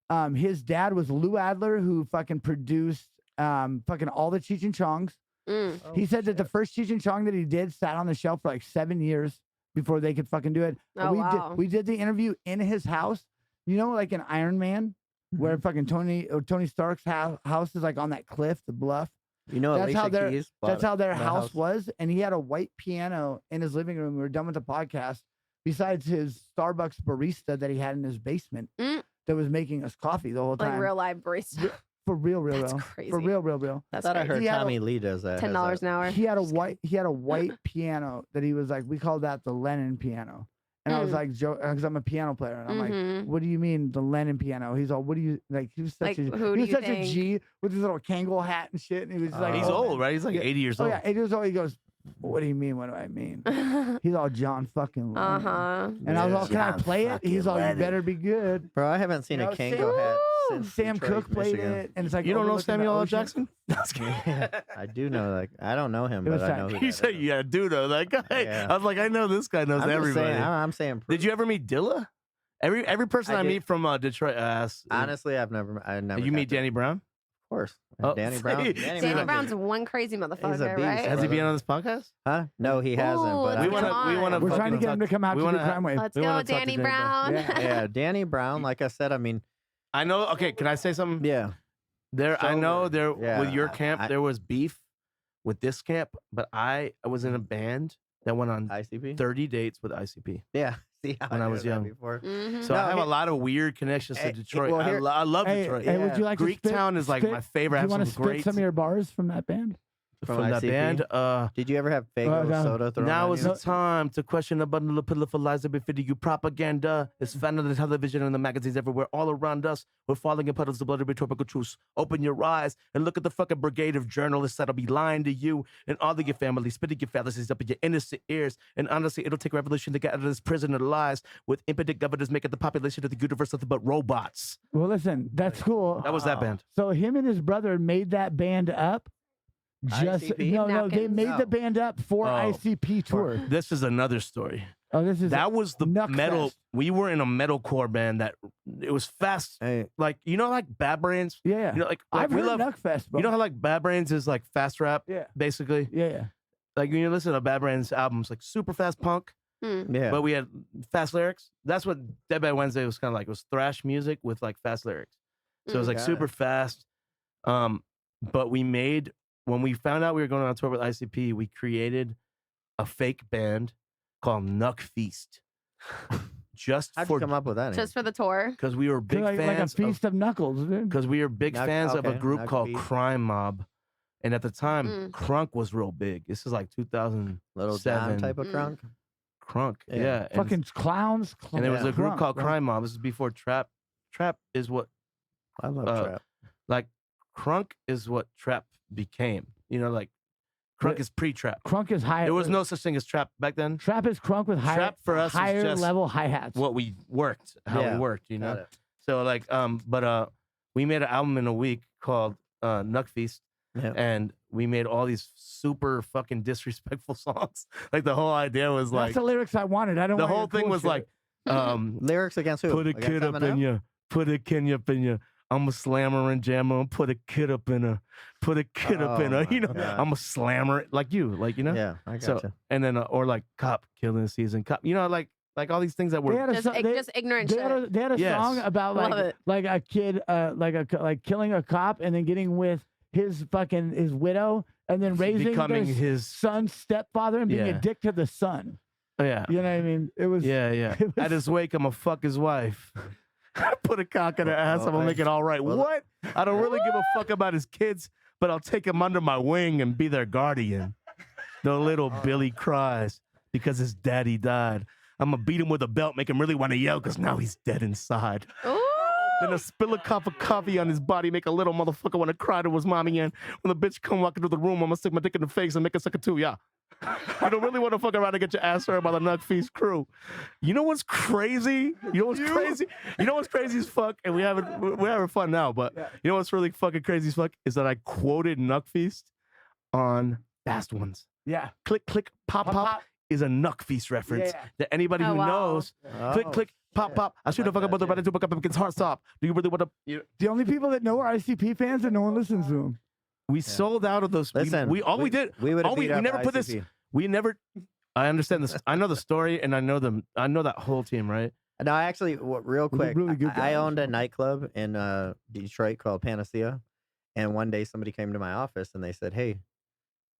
But his dad was Lou Adler, who fucking produced fucking all the Cheech and Chongs. Mm. Oh, He said that the shit. first Cheech and Chong that he did sat on the shelf for like 7 years before they could fucking do it. Oh, wow. We did the interview in his house. You know, like an Iron Man, where fucking Tony Stark's house is like on that cliff, the bluff. You know, That's how Alicia their Keys that's how their bought the house was, and he had a white piano in his living room. We were done with the podcast. Besides his Starbucks barista that he had in his basement, Mm. that was making us coffee the whole Like time. real live barista. For real, That's real. crazy. For real. I That's thought I crazy. heard He had a- Tommy Lee does that. has $10 that. an hour. He had a white piano that he was like, we called that the Lennon piano. And I was Mm. like, Joe, because I'm a piano player, and I'm like, Mhm. what do you mean the Lennon piano? He's all, what do you like? He was such Like, a who he do was you such think? a G with his little Kangol hat and shit, and he was like, He's Oh, old, right? He's like Yeah. 80 years Oh old. yeah, 8 years old. He goes, what do you mean? What do I mean? He's all John fucking Lennon. Uh-huh. And I was all, can I John play it? fucking He's all, you Lennon. better be good. Bro, I haven't seen You a know, Kango hat since Sam Detroit, Cooke played Michigan. it, and it's like You don't know overlooking the Samuel L. ocean. Jackson? No, I was kidding. I do know, like, I don't know him, It was but I time. know who You that said, is. yeah, dude, know that guy. Yeah. I was like, I know this guy knows I'm just everybody. saying, I'm saying. Did you ever meet Dilla? Every person I I did. meet from Detroit asks. Honestly, I never. you meet got to- Danny Brown? Of course, Oh, Danny Brown. see? Danny Danny Brown. Brown's one crazy motherfucker, beast, right? Has he brother. been on this podcast? Huh? No, he hasn't. Ooh, But let's We I get want him to. We on. want to. We're trying to get him to come out to do Crime Wave. Let's We go, wanna talk to Danny Danny Brown. Brown. yeah, Danny Brown. Like I said, I mean, I know. Okay, can I say something? yeah. There, I know Sober. there Yeah, with your I- camp I- there was beef with this camp, but I was in a band that went on ICP. 30 dates with ICP. Yeah. See how When I knew was that young. Before. Mhm. So No, I have a here- lot of weird connections Hey, to Detroit. well, here- I love Hey, Detroit. hey, would Yeah. you like to spit, Greektown is like my favorite. I Do you have want to some spit great. some of your bars from that band? from that ICP? band. Did you ever have Fago no. soda thrown Now on is you? the time to question the bundle of pillow for lies that be feeding you propaganda. It's found on the television and the magazines everywhere, all around us. We're falling in puddles of blood of rhetorical truths. Open your eyes and look at the fucking brigade of journalists that'll be lying to you and all of your family, spitting your fallacies up in your innocent ears. And honestly, it'll take a revolution to get out of this prison of lies with impotent governors making the population of the universe nothing but robots. Well, listen, that's cool. That was that band. So him and his brother made that band up. Just ICP? no, they Napkins? made No. the band up for Oh. ICP tour. This is another story. Oh, this is That was the Knuck metal. Fest. We were in a metalcore band that it was fast. Hey, Like, you know, like Bad Brains? yeah. You know, like I've we heard love, Knuckfest, bro. you know how like Bad Brains is like fast rap, yeah, basically? yeah. Like when you listen to Bad Brains albums, like super fast punk, yeah. but we had fast lyrics. That's what Dead by Wednesday was kind of like. It was thrash music with like fast lyrics. So it was like Got super it. fast. But we made, when we found out we were going on tour with ICP, we created a fake band called Knuck Feast. Just How'd for you come up with that? Just for the tour. because we were big like a fans feast of knuckles, dude. because we were big Knuck- fans of a okay, group Knuck called Feast. Crime Mob. And at the time, Mm. Crunk was real big. This is like 2007. Little John type of Mm. crunk? Crunk, Yeah. yeah. Fucking clowns. And there was a group Crunk, called bro. Crime Mob. This is before Trap. Trap is what, I love trap. like, Crunk is what Trap became. You know, like, Crunk But- is pre-Trap. Crunk is high. There was no such thing as Trap back then. Trap is crunk with Trap for us is higher just level hi hats. What we worked, how Yeah. we worked, you Got know? it. So, like, we made an album in a week called Knuck Feast. Yeah. And we made all these super fucking disrespectful songs. Like, the whole idea was That's like, the lyrics I wanted. I don't. the want your whole thing cool was shit. like, Lyrics against who? put a Against kid up Eminem? in ya. Put a kid up in ya. I'm a slammer and jammer. Put a kid up in her. Put a kid up in Oh her. You know, my God. I'm a slammer like you, like, you know. Yeah, I So gotcha. and then or like cop killing season, cop. You know, like all these things that They were. had a Just, so- they- just ignorant They shit. had a Yes. song about Love it. like a kid like killing a cop and then getting with his widow and then raising becoming their his. son's stepfather and being a Yeah. dick to the son. Yeah. You know what I mean? It was Yeah, yeah. it was- At his wake, I'm gonna fuck his wife. Put a cock in her ass. I'm gonna make it all right. well, What? I don't really give a fuck about his kids, but I'll take him under my wing and be their guardian. The little Billy cries because his daddy died. I'm gonna beat him with a belt, make him really want to yell because now he's dead inside. Ooh. Then I spill a cup of coffee on his body, make a little motherfucker want to cry to his mommy. And when the bitch come walking through the room, I'm gonna stick my dick in the face and make her suck it too. Yeah. You don't really want to fuck around and get your ass hurt by the Knuck Feast crew. You know what's crazy? You know what's crazy? You know what's crazy as fuck? And we're having fun now, but you know what's really fucking crazy as fuck is that I quoted Knuck Feast on Fast Ones. yeah. Click, click, pop, pop is a Knuck Feast reference Yeah. that anybody Oh, who wow. knows. Click, Oh, click, pop, pop. I shoot a like fucking that, brother right yeah. into a cup against heart stop. Do you really want to? The only people that know are ICP fans and no one listens to them. We sold out of those. Listen, we all we did. We would have all we beat up never put this. ICP. We never. I understand this. I know the story, and I know them. I know that whole team, right? No, actually, real Those are quick, really good I guys. owned a nightclub in Detroit called Panacea, and one day somebody came to my office and they said, "Hey,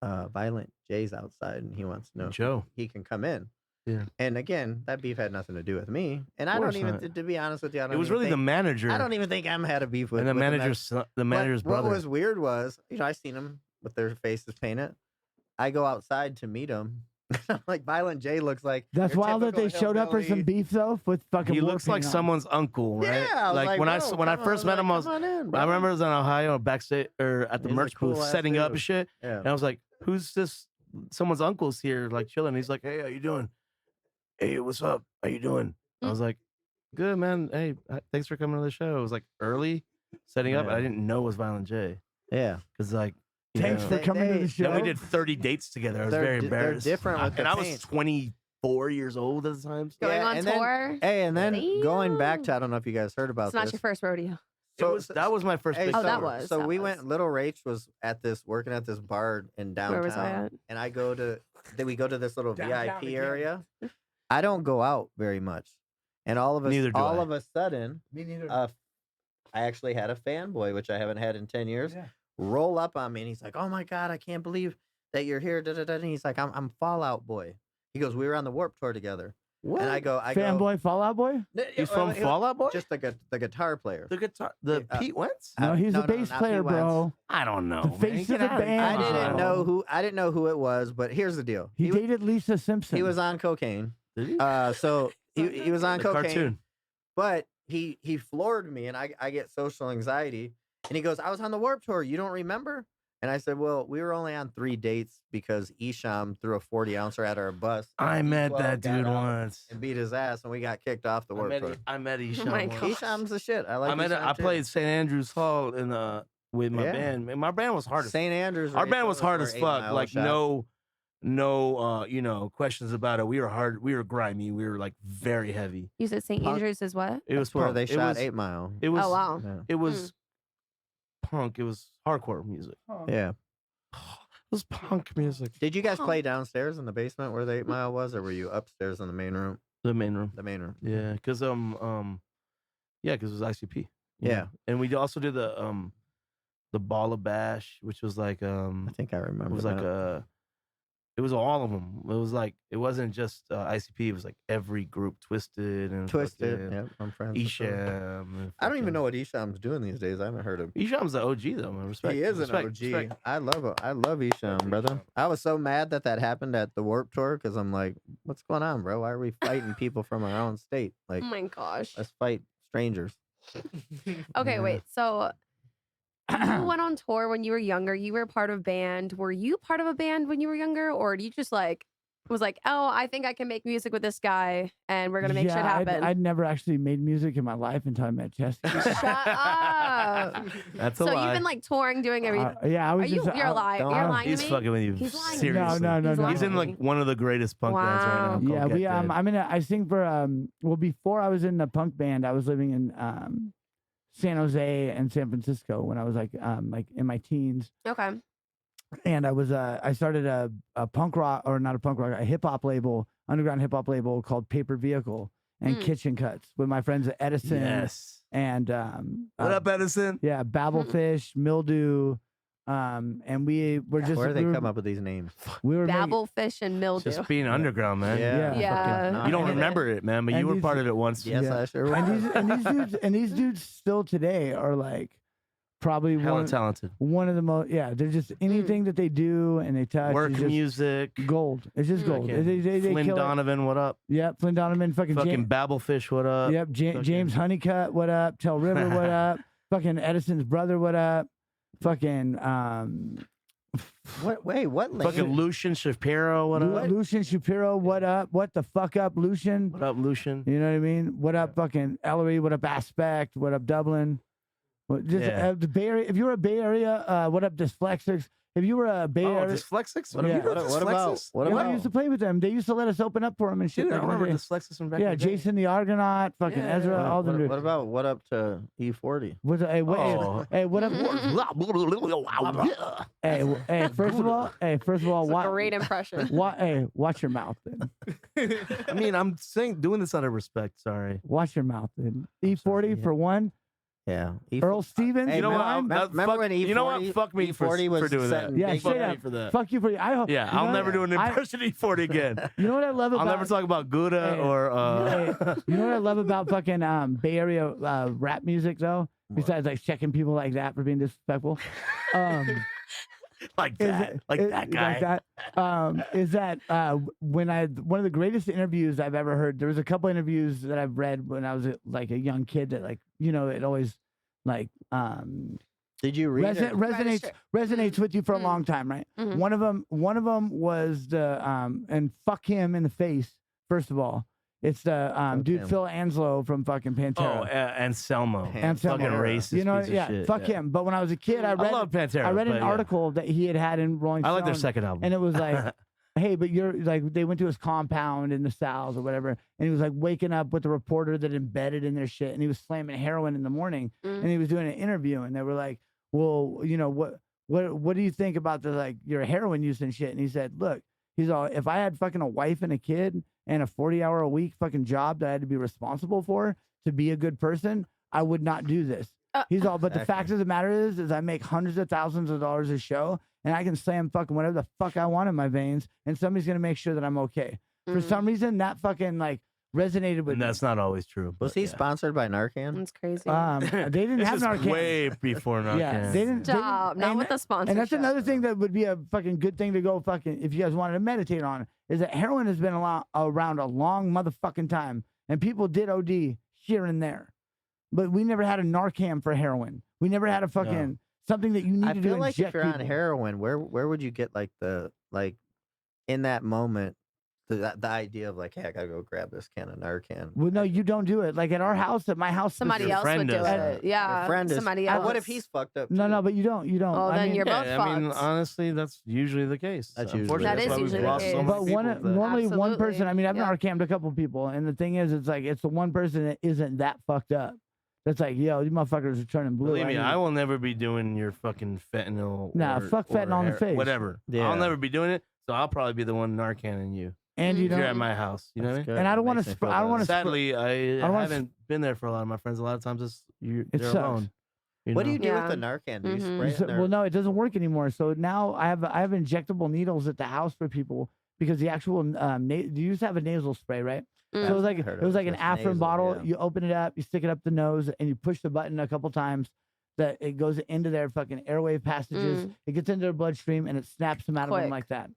Violent J's outside, and he wants to know if Joe. he can come in." Yeah. And again, that beef had nothing to do with me, and I don't course even, not. to be honest with you, I don't. It was even really the think, manager. I don't even think I'm had a beef with. and the with manager's son, the manager's What brother. was weird was, I seen them with their faces painted. I go outside to meet him. I'm like, Violent J looks like. That's your wild that they typical showed up for some hillbilly. beef though with fucking. He war looks like paint on. someone's uncle, right? Yeah, I was like when I bro, when I come first on, met him, I was. come on in, I brother. remember I was in Ohio backstage or at the He's a merch booth cool-ass setting up dude. and shit. Yeah. And I was like, "Who's this? Someone's uncle's here, like chilling." He's like, "Hey, how you doing? Hey, what's up? How you doing?" I was like, "Good, man. Hey, thanks for coming to the show." It was like early setting up. Yeah. I didn't know it was Violent J Yeah. because like. you Thanks know, for coming to the show. Then we did 30 dates together. I was They're very di- they're embarrassed. different with and the I was paint. 24 years old at the time. Going Yeah, on and then- tour. Hey, and then going back Damn. to, I don't know if you guys heard about It's not this. your first rodeo. That was my first Hey, big Oh, that tour. was. So that we was. went. Little Raych was working at this bar in downtown. Where was I at? And I go to. Then we go to this little Downtown VIP again. area. I don't go out very much, and Neither do I. of a sudden, Me neither. I actually had a fanboy, which I haven't had in 10 years, Yeah. roll up on me, and he's like, "Oh my god, I can't believe that you're here." Da, da, da. And he's like, "I'm Fallout Boy." He goes, "We were on the Warp Tour together." What? And I go, Fanboy, Fallout Boy? He's from Fall Out Boy? Just the guitar player. The guitar, the Pete Wentz? No, he's no, a bass not player, Pete Wentz. bro. I don't know. The man. face Get of the out here. band. I didn't Come know on. who it was, but here's the deal. He dated Lisa Simpson. He was on cocaine. Did he? So he was on The cocaine. cartoon. But he floored me, and I get social anxiety. And he goes, I was on the Warped Tour. You don't remember? And I said, well, we were only on 3 dates because Isham threw a 40-ouncer at our bus. I met D12 that got dude out once. and beat his ass, and we got kicked off the Warped Tour. I met Isham. my once. God. Isham's the shit. I like. I Isham too. played St. Andrews Hall with my Yeah. band. Man, my band was hard as St. Andrews. Our right band was over hard for as 8 fuck. Mile Like shot. no questions about it. We were hard. We were grimy. We were like very heavy. You said St. Punk. Andrews is what? It was That's where punk. they It shot was- 8 Mile. It was. Oh wow. Yeah. It was punk. It was hardcore music. Yeah. It was punk music. Did you guys Huh. play downstairs in the basement where the 8 Mile was, or were you upstairs in the main room? The main room. The main room. Yeah, because it was ICP. you Yeah. know. And we also did the Ball of Bash, which was like I think I it remember. was like that. it was all of them. It was like it wasn't just ICP. It was like every group, Twisted and Twisted. fucking Yep, I'm friends. with them. Isham. and I don't even fucking- know what Isham's doing these days. I haven't heard him. Isham's the OG though, man. Respect. He is an respect, OG. respect. I love Isham, brother. Isham. I was so mad that happened at the Warped Tour because I'm like, what's going on, bro? Why are we fighting people from our own state? Like, Oh my gosh. let's fight strangers. Okay, Yeah. wait. So you went on tour when you were younger. You were part of a band. Were you part of a band when you were younger, or do you just like was like, oh, I think I can make music with this guy, and we're gonna make shit happen? I'd never actually made music in my life until I met Jesse. Shut up. That's a So lie. you've been like touring, doing everything. Yeah, I Are was you? just. You're lying. don't- You're lying He's to me. fucking with you. He's lying. Seriously. No, He's He's in lying. like one of the greatest punk bands right now. Wow. called Yeah, Get Dead. I sing for well before I was in the punk band, I was living in San Jose and San Francisco when I was like in my teens. Okay. And I started a punk rock, or not a punk rock, a hip hop label, underground hip hop label called Paper Vehicle and Mm. Kitchen Cuts with my friends at Edison Yes. and What up, Edison? yeah, Babelfish, Mildew, and we were just Where do they we were, come up with these names? we were making- Babblefish and mildew. Just being underground, man. Yeah. Yeah. fucking- You don't I get it. remember it, man, but And you were these- part of it once. Yes, Yeah. I sure and these dudes still today are like probably Hella one, talented. one of the most, yeah, they're just anything that they do and they touch Work is just music. gold. It's just gold. They Flynn kill it. Donovan, what up? Yep, Flynn Donovan, fucking Babelfish, what up? yep, James Honeycutt, what up? Tell River, what up? Fucking Edison's brother, what up? Fucking What? Wait, what? Fucking Lane? Lucian Shapiro, what up? Lucian Shapiro, what up? What the fuck up, Lucian? What up, Lucian? You know what I mean? What up, fucking Ellery? What up, Aspect? What up, Dublin? What, just Yeah. the Bay Area. If you were a Bay Area, what up, Dyslexics? If you were a Bay Oh, Area, Dyslexics? What about- what about- what yeah, about- we used to play with them. They used to let us open up for them and shit. Dude, I back in the remember day. Dyslexics from back Yeah, in the day. Jason the Argonaut, fucking Yeah, Ezra, yeah. all them dudes. What about what up to E40? What's hey, what, Oh. hey, what up? Hey, first of all, It's a watch, great impression. watch your mouth then. I mean, I'm saying doing this out of respect. Sorry. Watch your mouth then. E40 yeah. for one. Yeah. Earl Stevens. Hey, You know what? remember- That- remember fuck- when you know what? E40 Fuck me for was doing that. setting Yeah, big Fuck straight me up. for that. Fuck you for you. I hope. Yeah, you I'll know never what? do an impression of E40 again. You know what I love about? I'll never talk about Gouda Hey, or You know what I love about fucking Bay Area rap music though? Besides like checking people like that for being disrespectful, like is that, it- like is- that guy. is that when one of the greatest interviews I've ever heard. There was a couple interviews that I've read when I was like a young kid that like it always like Did you read it? resonates with you for a Mhm. long time, right? Mhm. One of them was the and fuck him in the face. First of all, it's the dude him. Phil Anslow from fucking Pantera. Oh, Anselmo. Anselmo. Fucking racist. You know, piece of yeah, shit. fuck Yeah. him. But when I was a kid, I I read love Pantera. I read an but yeah. article that he had in Rolling I Stone. like their second album. And it was like, hey, but you're like, they went to his compound in the South or whatever. And he was like waking up with a reporter that embedded in their shit. And he was slamming heroin in the morning. Mm. And he was doing an interview. And they were like, well, what do you think about the, like, your heroin use and shit? And he said, look, he's all, if I had fucking a wife and a kid and a 40-hour-a-week fucking job that I had to be responsible for to be a good person, I would not do this. He's all, but the fact of the matter is I make hundreds of thousands of dollars a show and I can slam fucking whatever the fuck I want in my veins and somebody's going to make sure that I'm okay. For some reason, that fucking like resonated with And me. that's not always true. Was but he yeah. sponsored by Narcan? That's crazy. They didn't This have is Narcan. way before Narcan. Yeah, they didn't. Stop. Not with the sponsorship. And that's another thing that would be a fucking good thing to go fucking if you guys wanted to meditate on is that heroin has been around a long motherfucking time, and people did OD here and there, but we never had a Narcan for heroin. We never had a fucking something that you I needed to feel like inject if you're on people. heroin, where would you get like in that moment the idea of like, hey, I gotta go grab this can of Narcan? Well, no, you don't do it. Like at our house, at my house, Somebody Your else would friend do does it. that. Yeah. Your friend is. somebody else. What if he's fucked up? No, too? but you don't. You don't. Oh, I then mean, you're both Yeah, I mean, fucked. honestly, that's usually the case. That's usually Unfortunately, That that's is why we've usually the lost so case. many But people that- normally one person. Absolutely. I mean, I've Yeah. Narcaned a couple people, and the thing is, it's like it's the one person that isn't that fucked up. That's like, yo, these motherfuckers are turning blue. Believe me, need- I will never be doing your fucking fentanyl. Nah, fuck fentanyl in the face. Whatever. Yeah. I'll never be doing it. So I'll probably be the one Narcanning you and you if you're don't. at my house. You know what I mean? Good. And I don't wanna Makes me sp- I feel don't wanna better. sp- Sadly, I don't wanna haven't been there for a lot of my friends. A lot of times they're sucks. alone. What do you do Yeah. with the Narcan? Do you Mhm. spray it? in their- Well, no, it doesn't work anymore. So now I have injectable needles at the house for people because the actual you used to have a nasal spray, right? Mm. So it was like Heard it was of like it. an Just Afrin nasal, bottle. yeah. You open it up, you stick it up the nose, and you push the button a couple times. That it goes into their fucking airway passages. It gets into their bloodstream and it snaps them out of them Quick. like that.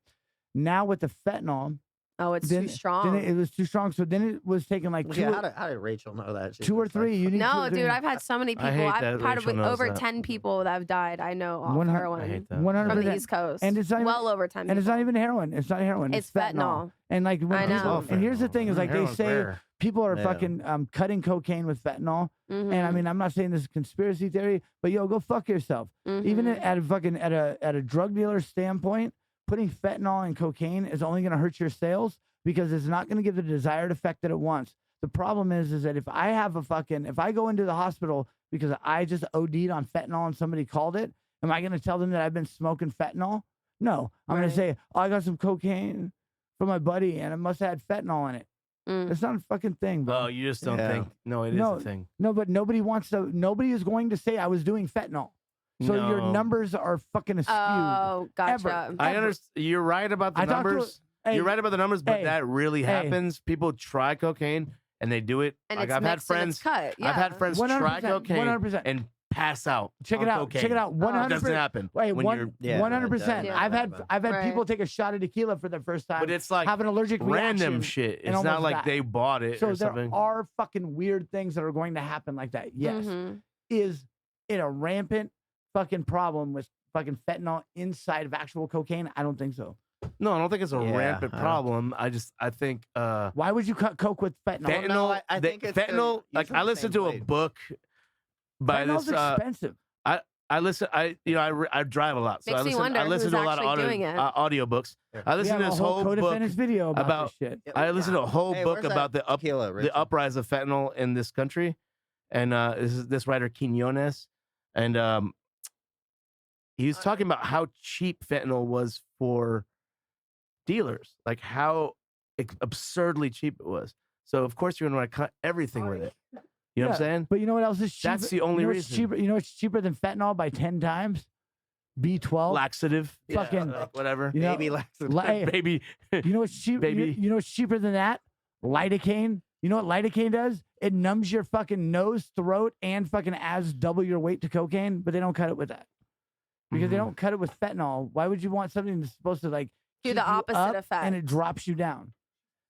Now with the fentanyl, Oh, it's then, too strong. then it was too strong. So then it was taking like two, Yeah, how did Rachel know that? She's two or just like, three. You need two No, or dude, three. I've had so many I people. hate that I've had Rachel knows over that. 10 people that have died. I know off 100 heroin I hate that. 100%. from the East Coast. And it's not even- well over 10 people. And it's not even heroin. It's not heroin. It's fentanyl. And like when I people, know. and here's the thing is like they Heroin's say rare. people are Yeah. fucking cutting cocaine with fentanyl. And I Mhm. mean, I'm not saying this is conspiracy theory, but yo, go fuck yourself. Even Mhm. at a fucking at a drug dealer standpoint, putting fentanyl and cocaine is only going to hurt your sales because it's not going to give the desired effect that it wants. The problem is that if I go into the hospital because I just OD'd on fentanyl and somebody called it, am I going to tell them that I've been smoking fentanyl? No, I'm going Right. to say, oh, I got some cocaine from my buddy and it must have had fentanyl in it. Mm. It's not a fucking thing, bro. Oh, you just don't Yeah. think. No, it is No. a thing. No, but nobody is going to say I was doing fentanyl. So your No. numbers are fucking askewed. Oh, gotcha. I ever. understand. You're right about the I talked to- numbers. Hey, You're right about the numbers, but hey, that really hey. happens. People try cocaine and they do it. And like it's I've had mixed and friends. it's cut. Yeah. I've had friends try 100%, cocaine 100%. and pass out. Check on it out. Cocaine. Check it out. Oh. It 100%. doesn't happen. Wait, when you're, Yeah, 100%. yeah. I've had Right. people take a shot of tequila for the first time. but it's like have an allergic random reaction. shit. and It's not almost like die. they bought it So or there something. are fucking weird things that are going to happen like that. Yes. Mhm. Is it a rampant fucking problem with fucking fentanyl inside of actual cocaine? I don't think so. No, I don't think it's a Yeah, rampant I don't- problem. I think Why would you cut coke with fentanyl? fentanyl. no, I think it's 'cause fentanyl. you Like use I the listened same to a blade. book by Fentanyl's this. expensive. I drive a lot, so Makes me wonder I listen who's to a lot of actually doing it. audiobooks. I We listened have to a this whole whole book Codefendants video about about- this shit. Yeah, I listened to a whole Hey, book where's that about tequila, the Richard? uprise of fentanyl in this country, and this writer Quinones, and he was talking about how cheap fentanyl was for dealers, like how absurdly cheap it was. So of course you're gonna want to cut everything with it. You know what I'm saying? But you know what else is cheaper? That's the only you know what's reason. cheaper. You know what's cheaper than fentanyl by 10 times? B12. Laxative, Fucking- like, whatever. You know, Baby laxative. Hey, Baby, you know what's cheap? Baby. You know what's cheaper than that? Lidocaine. You know what lidocaine does? It numbs your fucking nose, throat, and fucking adds double your weight to cocaine. But they don't cut it with that because they Mhm. don't cut it with fentanyl. Why would you want something that's supposed to like Do keep the you opposite up effect. and it drops you down?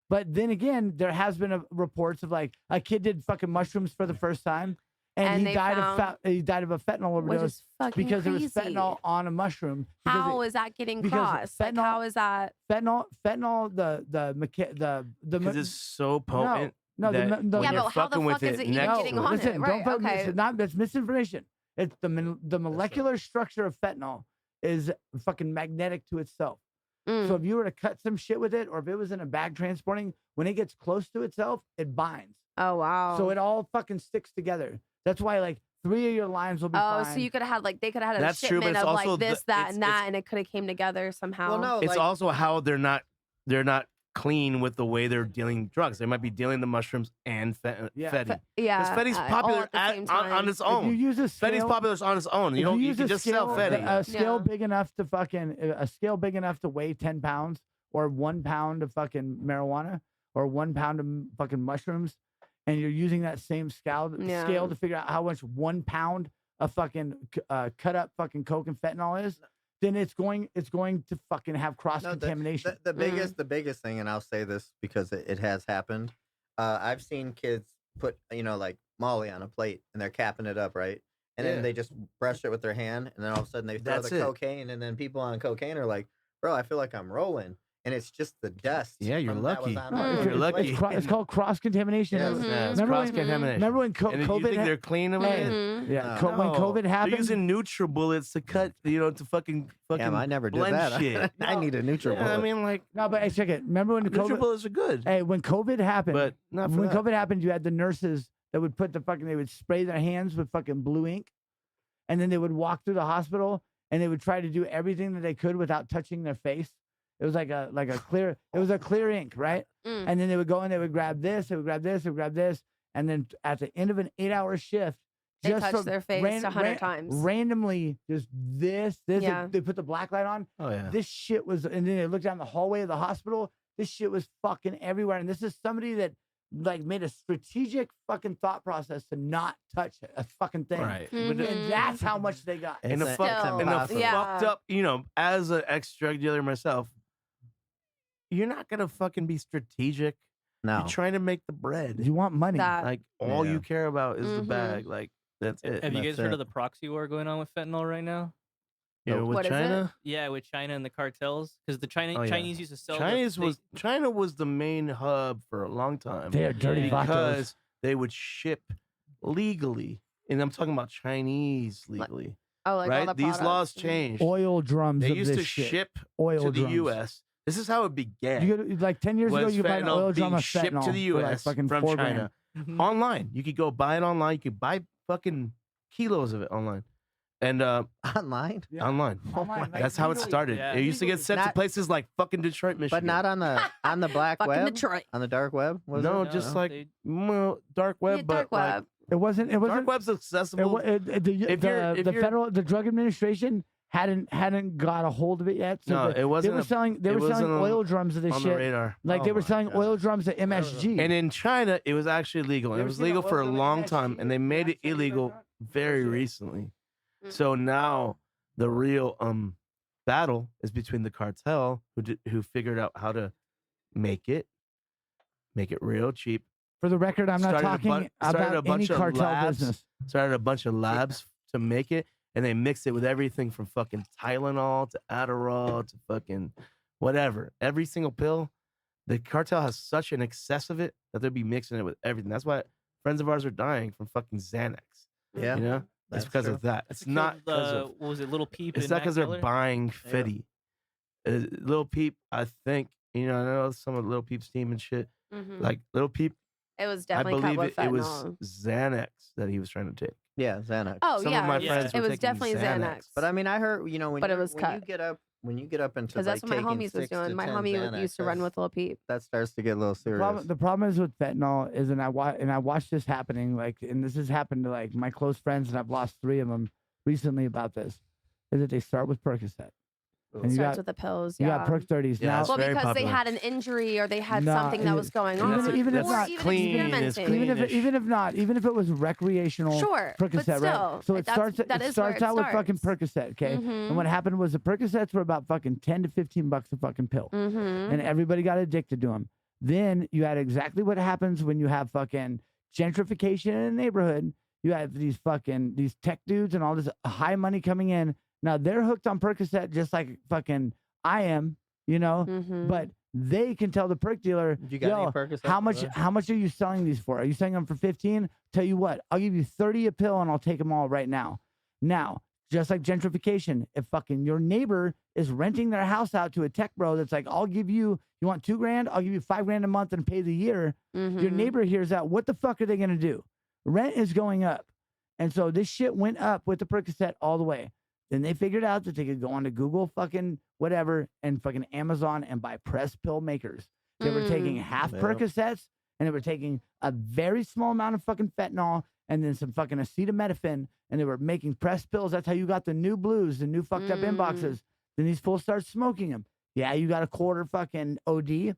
But then again, there has been reports of like a kid did fucking mushrooms for the first time, and, And he they died found- he died of a fentanyl Which overdose is fucking because crazy. there was fentanyl on a mushroom. because How it- is that getting because crossed? Like, fentanyl- how is that? fentanyl, because it's so potent. no, that the Yeah, when but you're how the fucking with fuck is it it even next getting to on it. it? Listen, Right, don't okay. that's misinformation. It's the molecular structure of fentanyl is fucking magnetic to itself. Mm. So if you were to cut some shit with it, or if it was in a bag transporting, when it gets close to itself, it binds. Oh wow. So it all fucking sticks together. That's why like 3 of your lines will be Oh, fine. so you could have had like they could have had a That's true, but shipment it's of also like this, the- that, it's- and that, it's- and it could have came together somehow. Well, no, It's like, also how they're not clean with the way they're dealing drugs. They might be dealing the mushrooms and Yeah. Fetty. Yeah. Fetty's all popular at the same time. on its if you own. use a Fetty's scale, popular on its own. if You don't. You use can a just sell scale, Fetty. a scale Yeah. big enough to fucking a scale big enough to weigh 10 pounds or 1 pound of fucking marijuana or 1 pound of fucking mushrooms, and you're using that same scale to figure out how much 1 pound of fucking cut up fucking coke and fentanyl is, then it's going to fucking have cross contamination. The biggest thing, and I'll say this because it has happened. I've seen kids put like Molly on a plate and they're capping it up, right? And then they just brush it with their hand, and then all of a sudden they throw the cocaine, and then people on cocaine are like, "Bro, I feel like I'm rolling." And it's just the dust. Yeah, you're lucky. You're lucky. It's called cross contamination. Yeah, it's cross contamination. Remember when and COVID? You think they're clean over it? Yeah, when COVID happened, they're using NutriBullets to cut, to fucking. Damn, I never did blend that. Shit. I need a NutriBullet. Yeah, I mean, like no, but hey, check it. Remember when the NutriBullets are good? Hey, when COVID happened, but not for when that. COVID happened, you had the nurses that would put they would spray their hands with fucking blue ink, and then they would walk through the hospital and they would try to do everything that they could without touching their face. It was like a clear. It was a clear ink, right? And then they would go and they would grab this, they would grab this, they would grab this, and then at the end of an 8-hour shift, they touch their face 100 times. Randomly, just this. Yeah. They put the black light on. Oh yeah. This shit was, and then they looked down the hallway of the hospital. This shit was fucking everywhere. And this is somebody that like made a strategic fucking thought process to not touch a fucking thing. Right. And that's how much they got. And the It's fucked up, as an ex-drug dealer myself, you're not gonna fucking be strategic. No. You're trying to make the bread. You want money. Like all you care about is the bag. Like that's it. Have you guys That's heard it. of the proxy war going on with fentanyl right now? With What is it? China. Yeah, with China and the cartels, because the Oh, yeah. Chinese used to sell. China was the main hub for a long time. They're dirty Yeah. vatos. Because they would ship legally, and I'm talking about Chinese legally. Oh, like all right? the These products. laws changed. Oil drums They of used this to shit. ship Oil to the drums. U.S. This is how it began. You could, like 10 years ago, was you could buy an fentanyl oil drum being of shipped fentanyl to the for like U.S. fucking from $4 China grand. online. You could go buy it online. You could buy fucking kilos of it online, and Online, Yeah. online. Online, like, That's how it legally. started. Yeah. It used to get sent to Not- places like fucking Detroit, Michigan, but not on the black Fucking web, Detroit. on the dark web. Was No, it? just No, like they- dark web, Yeah, but dark like web. It wasn't. dark web's accessible. The federal, the Drug Administration hadn't got a hold of it yet. So No, it wasn't They were a- selling. They it were selling wasn't on- oil drums of this on the shit. radar. Like they Oh were my selling God. oil drums at MSG. And in China, it was actually legal. You It ever was seen legal that for a oil drum at long MSG? time, and they made it Yeah, illegal very shit. recently. Mm. So now the real battle is between the cartel who figured out how to make it real cheap. For the record, I'm not Started a talking bun- started a about any bunch of cartel labs. business. Started a bunch of labs to make it, and they mixed it with everything from fucking Tylenol to Adderall to fucking whatever. Every single pill. The cartel has such an excess of it that they'll be mixing it with everything. That's why friends of ours are dying from fucking Xanax. Yeah, You know? that's It's because true. of that. That's It's not because because of. what was it, Little Peep? It's and not Mac because they're Miller? buying Fetty. Lil Peep, I think, I know some of Lil Peep's team and shit. Mhm. Like Lil Peep, It was I definitely cut believe with it was fentanyl. Xanax that he was trying to take. Yeah, Xanax. Oh Some yeah, of my Yeah. friends it were was taking definitely Xanax. But I mean, I heard when But it you was when cut. you get up into Because that's like what my taking homies was 6 to doing. My 10 homie Xanax, used to run with Lil Peep. that starts to get a little serious. The problem is with fentanyl is, and I watched this happening, like, and this has happened to like my close friends, and I've lost 3 of them recently about this, is that they start with Percocet. And you Starts got, with the pills. you Yeah. got Perc 30s. Yeah, now, it's Well, very because they popular. had an injury or they had Nah, something that was going and on. that's- even if or not even clean, it's experimenting. clean. even if it was recreational Sure, but Percocet, still, right? So it that's- starts that is where it out with fucking starts. Percocet, okay? Mhm. And what happened was the Percocets were about fucking $10 to $15 a fucking pill, Mm-hmm. and everybody got addicted to them. Then you had exactly what happens when you have fucking gentrification in a neighborhood. You have these tech dudes and all this high money coming in. Now they're hooked on Percocet just like fucking I am, Mm-hmm. but they can tell the perk dealer, You got any yo, Percocet how for much that? how much are you selling these for? Are you selling them for 15? Tell you what, I'll give you 30 a pill and I'll take them all right now. Now, just like gentrification, if fucking your neighbor is renting their house out to a tech bro that's like, you want $2,000? I'll give you $5,000 a month and pay the year. Mm-hmm. Your neighbor hears that. What the fuck are they gonna do? Rent is going up. And so this shit went up with the Percocet all the way. Then they figured out that they could go onto Google fucking whatever and fucking Amazon and buy press pill makers. They were taking half Yep. Percocets and they were taking a very small amount of fucking fentanyl and then some fucking acetaminophen and they were making press pills. That's how you got the new blues, the new fucked up inboxes. Then these fools start smoking them. Yeah, you got a quarter fucking OD,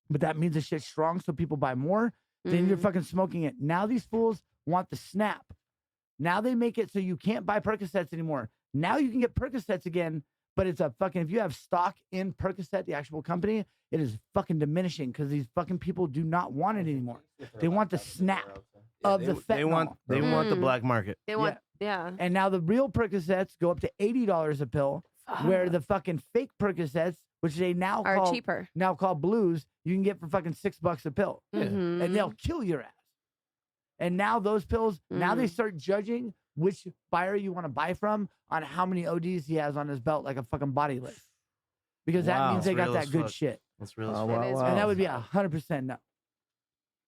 but that means the shit's strong, so people buy more. Then you're fucking smoking it. Now these fools want the snap. Now they make it so you can't buy Percocets anymore. Now you can get Percocets again, but it's a fucking, if you have stock in Percocet, the actual company, it is fucking diminishing because these fucking people do not want it anymore. They want the snap of the fentanyl. They want the black market. They want, yeah. And now the real Percocets go up to $80 a pill, where the fucking fake Percocets, which they now are call cheaper. now called blues, you can get for fucking $6 a pill, Mhm. and they'll kill your ass. And now those pills, now they start judging which buyer you want to buy from on how many ODs he has on his belt, like a fucking body list, because that Wow. means they That's got real that as good fuck. shit, That's real. Oh, as fuck. wow, It is wow. and that would be 100% no.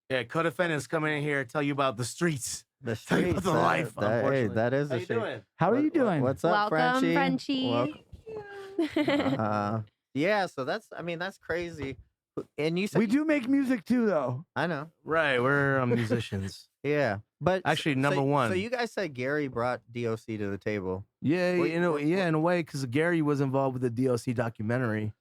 Yeah, Codefendants coming in here tell you about the streets. The Tell you streets. about the life, Hey, unfortunately. that is How a you shit. doing? How are you doing? What's up, Welcome, Frenchie? Frenchie. Yeah, so that's, I mean, that's crazy. And you said, We do make music too, though. I know. Right, we're musicians. Yeah. But Actually, so- number one. So you guys said Gary brought DOC to the table. Yeah, Were- in a way, because Gary was involved with the DLC documentary.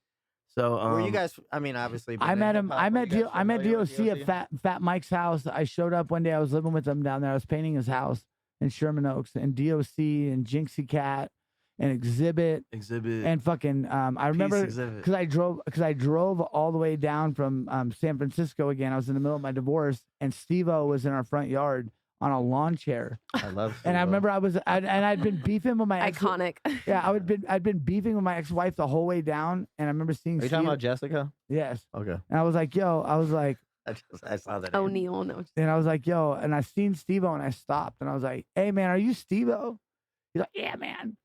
So Were you guys, I mean, obviously. been I in met him. hip-hop. I Were met you guys I met familiar with DOC at Fat Mike's house. I showed up one day. I was living with him down there. I was painting his house in Sherman Oaks, and DOC and Jinxie Cat and Exhibit exhibit and fucking. I remember exhibit? because I drove all the way down from San Francisco again. I was in the middle of my divorce, and Steve-O was in our front yard on a lawn chair. I love And I Steve-O. remember I'd been beefing with my ex. Iconic. Yeah, I'd been beefing with my ex-wife the whole way down, and I remember seeing. Are you talking Steve- about Jessica? Yes, Okay. and I was like, I saw that. name. O'Neal. No. and I was like, yo, and I seen Steve-O, and I stopped, and I was like, hey man, are you Steve-O? He's like, yeah man.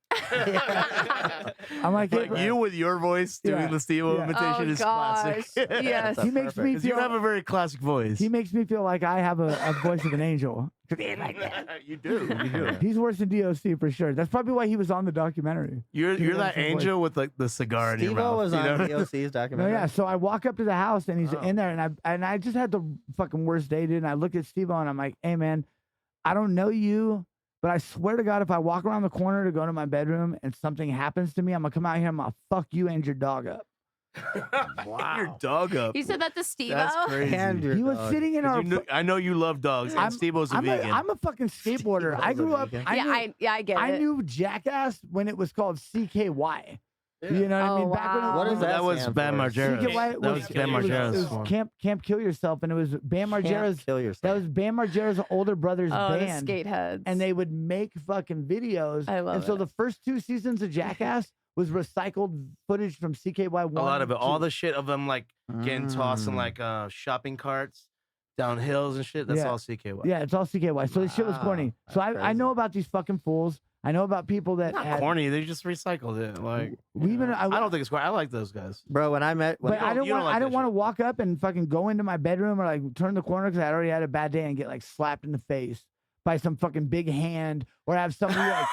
I'm like, hey, Like bro. you with your voice doing Yeah, the Steve yeah. imitation Oh, is gosh. classic. Yes. He makes me 'Cause you feel. have a very classic voice. He makes me feel like I have a voice of an angel. You do. You do. He's worse than DOC for sure. That's probably why he was on the documentary. You're He has that a voice. angel with like the cigar in your Steve-O mouth. was you on know? DOC's No, documentary. yeah. So I walk up to the house and he's Oh. in there, and I just had the fucking worst day, dude. And I look at Steve-O and I'm like, hey man, I don't know you, but I swear to God, if I walk around the corner to go to my bedroom and something happens to me, I'm gonna come out here and I'm gonna fuck you and your dog up. Wow. Your dog up. You said that to Steve-O? That's crazy. And your He was dog. sitting in 'Cause our. you know, I know you love dogs, and I'm- Steve-O's a vegan. I'm a fucking skateboarder. I Steve-O's a grew up. vegan. I get I it. knew Jackass when it was called CKY. You know what I Oh, mean? Back when it, wow. What does that that was stand Bam for? Margera's. CKY That was Bam it was Margera's one. Camp Kill Yourself, and it was Bam Can't Margera's. kill yourself. That was Bam Margera's older brother's Oh, band. the skateheads. And they would make fucking videos. I love And so it. the first 2 seasons of Jackass was recycled footage from CKY 1. A lot of it. All two. the shit of them like getting tossed in Mm. like shopping carts down hills and shit. That's Yeah. all CKY. Yeah, it's all CKY. So this shit was corny. Wow, So that's I know crazy. about these fucking fools. I know about people that Not had, corny. They just recycled it. Like We even I don't think it's corny. I like those guys. Bro, when I met, when But I don't you don't want. like I that don't want to shit. walk up and fucking go into my bedroom or like turn the corner because I already had a bad day and get like slapped in the face by some fucking big hand or have somebody like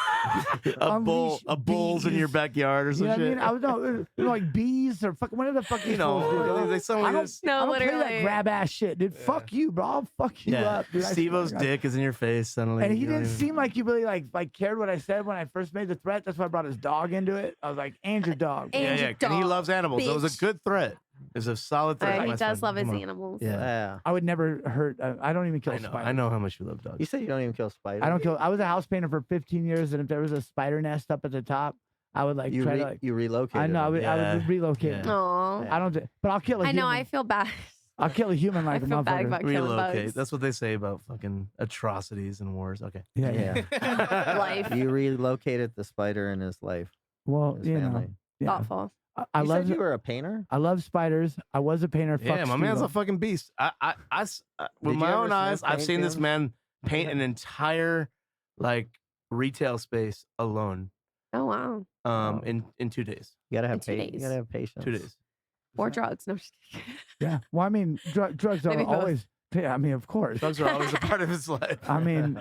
unleash a bull's in your bees. backyard or You some know what I shit. mean? I was like bees or fucking whatever the fuck You these fools do, know, dude. they I someone don't, just No, I don't play that literally. grab ass shit, dude. Fuck you, bro. I'll fuck you yeah. up, dude. I swear Steve-O's to God. dick is in your face suddenly. And he you don't didn't even- seem like he really like cared what I said when I first made the threat. That's why I brought his dog into it. I was like, and your dog. bro." Yeah, And yeah. your And he dog, loves animals. So it was a bitch. good threat. It's a solid threat. He my does son. love his Come on. animals. Yeah. yeah. I would never hurt. I don't even kill I know. spiders. I know how much you love dogs. You said you don't even kill spiders. I don't kill. I was a house painter for 15 years, and if there was a spider nest up at the top, I would like You try to like. you relocated. I know. I would, I Yeah. would relocate. Yeah. them. Aw. Yeah. I don't. But I'll kill a I human. know. I feel bad. I'll kill a human like I a feel bad motherfucker. about killing Relocate. bugs. That's what they say about fucking atrocities and wars. Okay. Yeah, yeah. Yeah. Life. You relocated the spider in his life. Well, His you know. family. Yeah. Thoughtful. I You love. said you were a painter. I love spiders. I was a painter. Yeah, Fuck my man's Steve-O. a fucking beast. With Did my you own ever eyes, sniff I've paint seen this fumes? man paint an entire like retail space alone. Oh, wow. Wow. In 2 days. You gotta have In 2 patience. You days. gotta have patience. 2 days. Or drugs. No, I'm just kidding. Yeah. Well, I mean, drugs are Maybe both. always. Yeah, I mean, of course. Drugs are always a part of his life. I mean,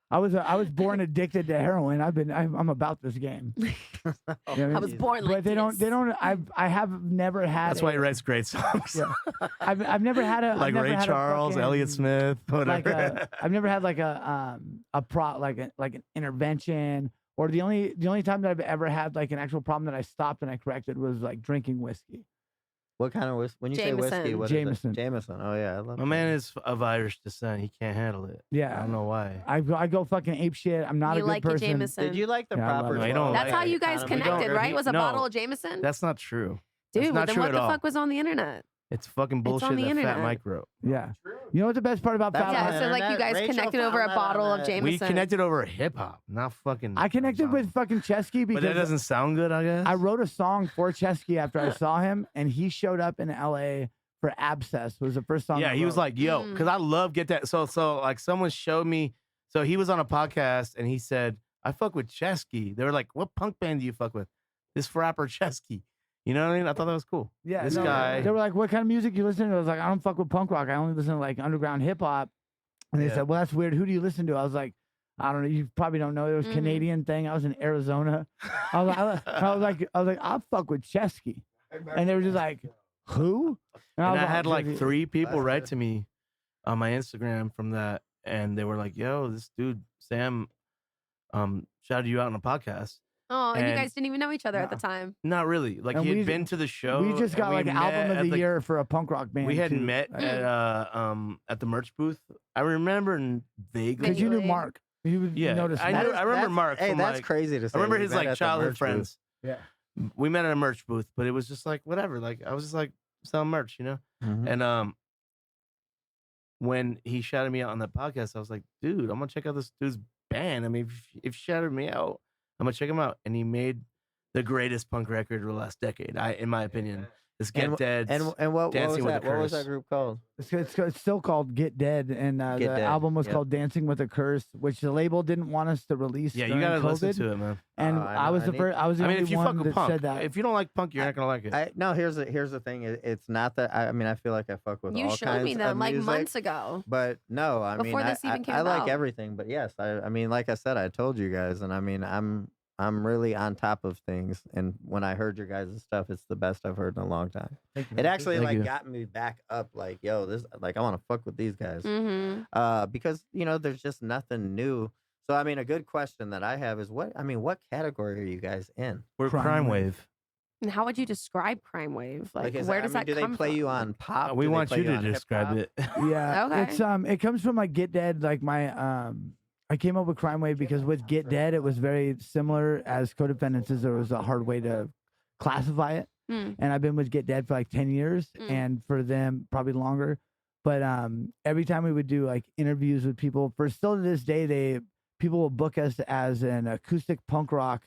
I was born addicted to heroin. I'm about this game. You know what I mean? was born like But they this. don't. I have never had. That's why he writes great songs. Yeah. I've never had a Like I've never Ray had a Charles, fucking- Elliott Smith, Like whatever. I've never had like a an intervention Or the only time that I've ever had like an actual problem that I stopped and I corrected was like drinking whiskey. What kind of whiskey? When you say whiskey, Jameson. what is Jameson. it? Jameson. Oh yeah, I love My man is of Irish descent. He can't handle it. Yeah. I don't know why. I go fucking ape shit. I'm not You a good like your person. Jameson. Did you like the Yeah, I love proper? it. No, I don't 12 That's how like you guys economy? connected, don't- right? Was a no. bottle of Jameson? That's not true. Dude, That's not then true what at the all. fuck was on the internet? It's fucking on bullshit the that Fat internet. Mike wrote. Yeah. You know what the best part about That's Fat on Yeah, the Mike? so like you internet. guys Rachel connected over found a that on bottle of the- Jameson. We connected over hip hop, not fucking. I connected with fucking Chesky But that because doesn't sound good, I guess. I wrote a song for Chesky after I saw him, and he showed up in LA for Abscess. Was the first song. Yeah, I he was wrote. like, "Yo," because I love Get That. So like someone showed me. So he was on a podcast and he said, "I fuck with Chesky." They were like, "What punk band do you fuck with?" This rapper Chesky. You know what I mean? I thought that was cool. Yeah, this no, guy. They were like, "What kind of music you listen to?" I was like, "I don't fuck with punk rock. I only listen to like underground hip hop." And they Yeah. said, "Well, that's weird. Who do you listen to?" I was like, "I don't know. You probably don't know. It was a Canadian thing. I was in Arizona." I was like, "I fuck with Chesky," and they were just like, "Who?" And was I had like "Chesky." 3 people That's write good. to me on my Instagram from that, and they were like, "Yo, this dude Sam, shouted you out on a podcast." Oh, and you And- guthe didn't even know each other at the No. time. Not really. Like And he we- had been to the show. We just and got we like met album at of the year for a punk rock band. We had too. met Like, at the merch booth. I remember vaguely. because you knew Vaguely. Mark. You Yeah, noticed. I Mark. knew- remember Mark Hey, from, that's like- crazy to say. I remember we his met like at the childhood merch booth. friends. Yeah. We met at a merch booth, but it was just like whatever. Like I was just like selling merch, you know. Mhm. And when he shouted me out on that podcast, I was like, dude, I'm gonna check out this dude's band. I mean, if he shouted me out, I'm gonna check him out. And he made the greatest punk record of the last decade, in my opinion. It's Get And- Dead. And what was Dancing with that? a What was Curse. that group called? It's still called Get Dead, and Get the Dead, album was yep. called Dancing with a Curse, which the label didn't want us to release. Yeah, you during gotta COVID. listen to it, man. And I I was know, the I need- first. I was the I mean, only if you one fuck with that punk, said that. if you don't like punk, you're not gonna like it. No, here's the thing. It's not that. I mean, I feel like I fuck with You all showed kinds me of them like music, months ago. But no, I mean, Before this even came I like about. everything. But yes, I mean, like I said, I told you guys, and I mean, I'm really on top of things. And when I heard your guys' stuff, it's the best I've heard in a long time. It actually Thank like you. got me back up. Like, yo, this like I want to fuck with these guys. Mm-hmm. Because there's just nothing new. So I mean, a good question that I have is what category are you guys in? We're Crime Crime Wave. Wave. And how would you describe Crime Wave? Like, Because, where I does mean, that do they come play from? you on pop? We Do they want play you to on describe hip-hop? it. Yeah, Okay. it's it comes from like Get Dead. Like my I came up with Crime Wave because with Get Dead it was very similar as Codefendants is. There was a hard way to classify it, Mm. and I've been with Get Dead for like 10 years, Mm. and for them probably longer. But every time we would do like interviews with people, for still to this day, people will book us as an acoustic punk rock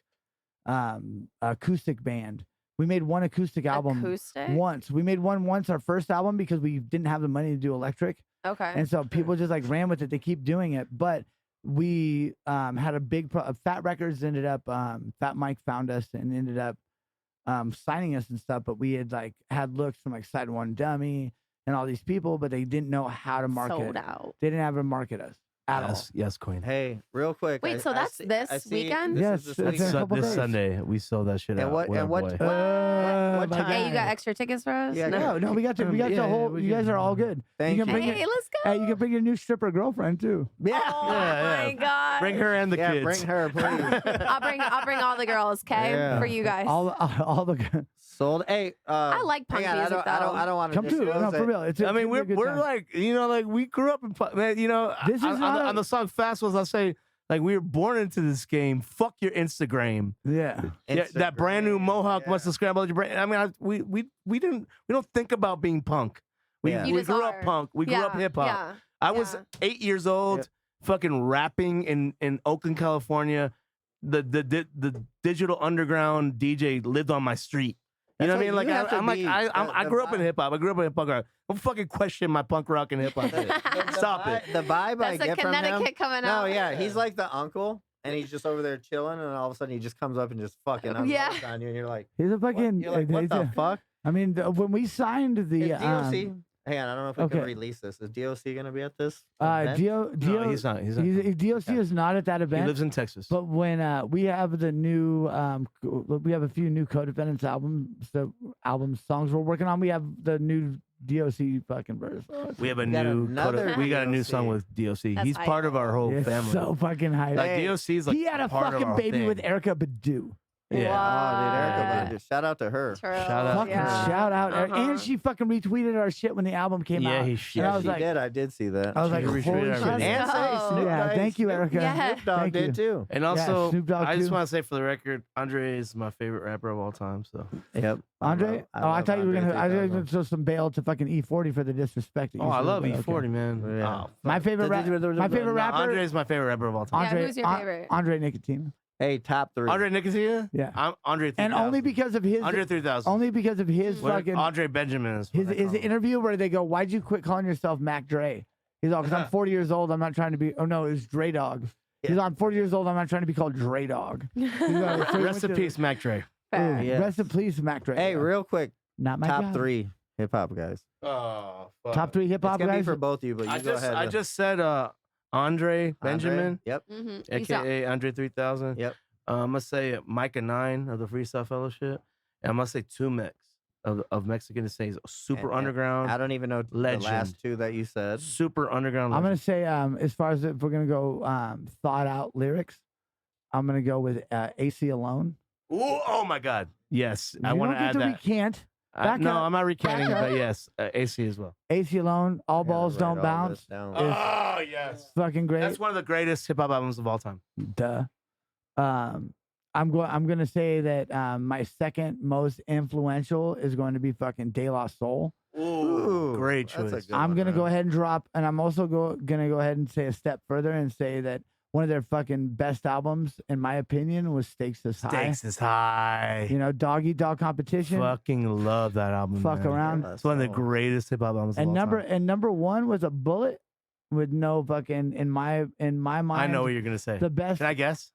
acoustic band. We made one acoustic album Acoustic? once. We made one once, our first album, because we didn't have the money to do electric. Okay. And so people just like ran with it. They keep doing it. But we had a big Fat Records ended up Fat Mike found us and ended up signing us and stuff. But we had like had looks from like Side One Dummy and all these people, but they didn't know how to market. Sold out. They didn't have to market us at all. Yes, Queen. Hey, real quick. Wait, so that's this weekend? This Yes, is this that's weekend. in a couple This days. Sunday we sold that shit And out. what- What a and what- boy. what my time? Hey, you got God. extra tickets for us? Yeah, No, we got the Yeah, whole. we You guys can- are all good. Thank you can you. bring Hey, it. let's go. You can bring your new stripper girlfriend too. Yeah. Oh Yeah, my god. Bring her and the Yeah, kids. bring her, please. I'll bring all the girls, okay? Yeah. For you guys. All the Sold. Hey, I like punk hang on, music, I don't want to come to no for real. It's I mean, it's a good we're time. like, like, we grew up in, man, This is on, not on the song Festivals, I say, like, we were born into this game. Fuck your Instagram. yeah. Yeah, that brand new Instagram, Mohawk yeah. wants to scramble your brain. I mean, we don't think about being punk. We, Yeah. You we just grew up are. punk. We grew up Yeah, hip hop. Yeah. I was yeah. 8 years old, fucking rapping in Oakland, California. The digital underground DJ lived on my street. You know what I mean? Like I grew up in hip hop. I grew up in punk rock. Don't fucking question my punk rock and hip hop. shit. Stop it. The vibe I That's a get from him. Connecticut coming No, out. yeah, he's like the uncle, and he's just over there chilling, and all of a sudden he just comes up and just fucking unloads Yeah. on you, and you're like, He's a what? fucking. You're like, what the fuck? I mean, when we signed the Is DOC? Hang on, I don't know if we can okay. release this. Is DOC gonna be at this? DO, No, he's not. He's not. DOC is not at that He event. lives in Texas. But when we have the new, we have a few new Codefendants album songs we're working on. We have the new DOC fucking verse. Oh, We have a We got new another we got a new DOC. song with DOC. That's He's hype. part of our whole it's family. so fucking hype. Like Hey, DOC is like he had a part of fucking our baby with thing. Erica Badu. Yeah. Oh, dude, Erica, Wow. Badu. Shout out to her. True. Shout out Fucking to her. shout out. Uh-huh. And she fucking retweeted our shit when the album came Yeah, out. he And shit. I was she like, did. I did see that. I was like, She retweeted holy our shit. video. and say go. Snoop Yeah, Dogg- thank you, Snoop- Erica. Yeah. Snoop Dogg Thank did you. too. And Yeah, also, Snoop Dogg I just too. want to say for the record, Andre is my favorite rapper of all time. So Yep. Andre? I love thought you were Andre gonna. I 3000. was gonna throw some bail to fucking E40 for the disrespect. That you I said, love but E40, okay. man. Yeah. Oh, My favorite rapper. Andre is my favorite rapper of all time. Yeah, who's your favorite? Andre Nicotine. Hey, top three. Andre Nicosia? Yeah. I'm Andre 3000. And only because of his. Andre 3000. Only because of his What fucking. Andre Benjamin is. what His, they call his him. interview where they go, "Why'd you quit calling yourself Mac Dre?" He's all, "Because I'm 40 years old. I'm not trying to be." Oh no, it was Dre Dog. He's Yeah. all, "I'm 40 years old. I'm not trying to be called Dre Dog." He's like, so he Rest went in to- peace, Mac Dre. Fair. Ooh, Yes. Rest in peace, Mac Dre. Hey, real quick, Not my top job. three hip hop guys. Oh, fuck. Top three hip It's hop gonna be guys. for both of you, but you go ahead. I just said Andre Benjamin, Andre? Yep. Mm-hmm. aka Andre 3000. Yep. I'm gonna say Micah 9 of the Freestyle Fellowship, and I'm gonna say 2Mix of Mexican Descent. Super And- underground, I don't even know Legend. the last two that you said. super underground. I'm gonna legend. say, as far as if we're gonna go thought out lyrics, I'm gonna go with AC Alone. Ooh, oh my God, yes, I You want don't to get add to that. recant. Back No, up. I'm not recanting, Back but up. yes, AC as well. AC Alone. All balls Gotta don't write all bounce. this down. Oh yes, Fucking great. that's one of the greatest hip hop albums of all time. Duh. I'm gonna say that my second most influential is going to be fucking De La Soul. Ooh, great that's a choice. good I'm one, gonna man. go ahead and drop, and I'm also gonna go ahead and say a step further and say that one of their fucking best albums, in my opinion, was Stakes Is High. Stakes is high. You know, Dog Eat Dog Competition. Fucking love that album. Fuck man. around. Yeah, It's one of the so- greatest hip hop albums And of all time. number one was a Bullet with no fucking in my mind. I know what you're gonna say. the best. Can I guess?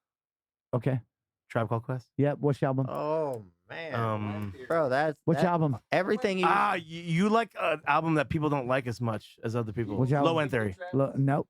Okay. Tribe Called Quest. Yep. Which album? Oh man, Um, bro, that's Which that- album? Everything you. you like an album that people don't like as much as other people. Which album? Low End Theory. Nope.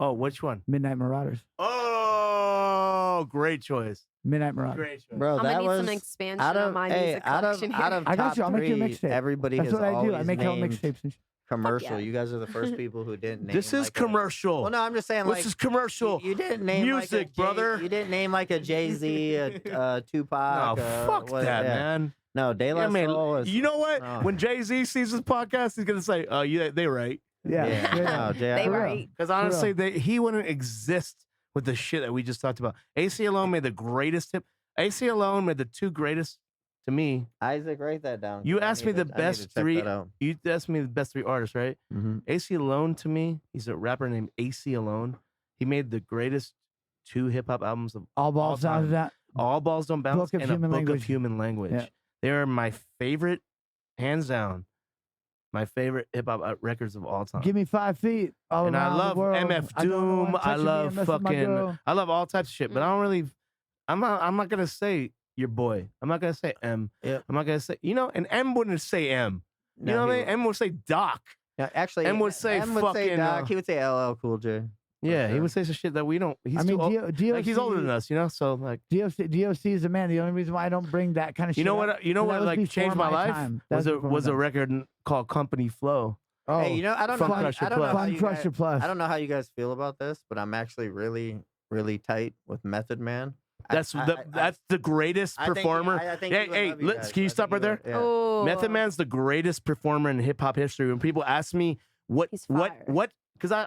Oh, which one? Midnight Marauders. Oh, great choice. Midnight Marauders. Great choice. Bro, I'm that gonna need was some expansion out of on my hey, music out of collection out here. of I got top you. I'll make you a three, mixtape. everybody That's has what I do. I always make hell named mixtapes and shit. commercial. yeah. You guys are the first people who didn't name. This is like a- commercial. Well, no, I'm just saying. This Like is commercial. You didn't name Music, like a brother. You didn't name like a Jay-Z, a Tupac. No, fuck what- that, yeah. man. No, De La Yeah, man. Soul is. You know what? no. When Jay-Z sees this podcast, he's gonna say, "Oh, yeah, they right." Yeah. Yeah, no, Jay, They For real. right. Because honestly, he wouldn't exist with the shit that we just talked about. AC Alone made the greatest hip. AC Alone made the two greatest to me. Isaac, write that down. You 'cause I asked me need the to- I need best to check three- that out. You asked me the best three artists, right? Mhm. AC Alone to me, he's a rapper named AC Alone. He made the greatest two hip hop albums of All balls All time. sounds that. All Balls Don't Bounce Book of and a Human Book Language. of Human Language. Yeah. They are my favorite, hands down, my favorite hip hop records of all time. Give me 5 feet. All And I around love the world. MF I don't know Doom. one I touching me love unless it's my fucking. girl. I love all types of shit, but I Mm. don't really. I'm not gonna say your boy. I'm not gonna say M. Yep. I'm not gonna say and M wouldn't say M. You No, know what I he mean? M would say Doc. No, actually, M would say fucking, Doc. He would say LL Cool J. Yeah, he sure. would say some shit that we don't. He's I mean, too old. DOC, Like he's older than us, So like, DOC is the man. The only reason why I don't bring that kind of shit. you know up, what? You know that what? was Like before changed my life time. That was before a my time. record called Company Flow. Oh, Hey, you know, I don't know. Fun How, Crusher I don't know Plus. how Fun you Crusher guys, Plus. I don't know how you guys feel about this, but I'm actually really, really tight with Method Man. That's the greatest I think- performer. I think Hey, he would hey, love you let's- guys. can you I stop think he right would- yeah. Oh, Method Man's the greatest performer in hip hop history. When people ask me what, He's fire. because I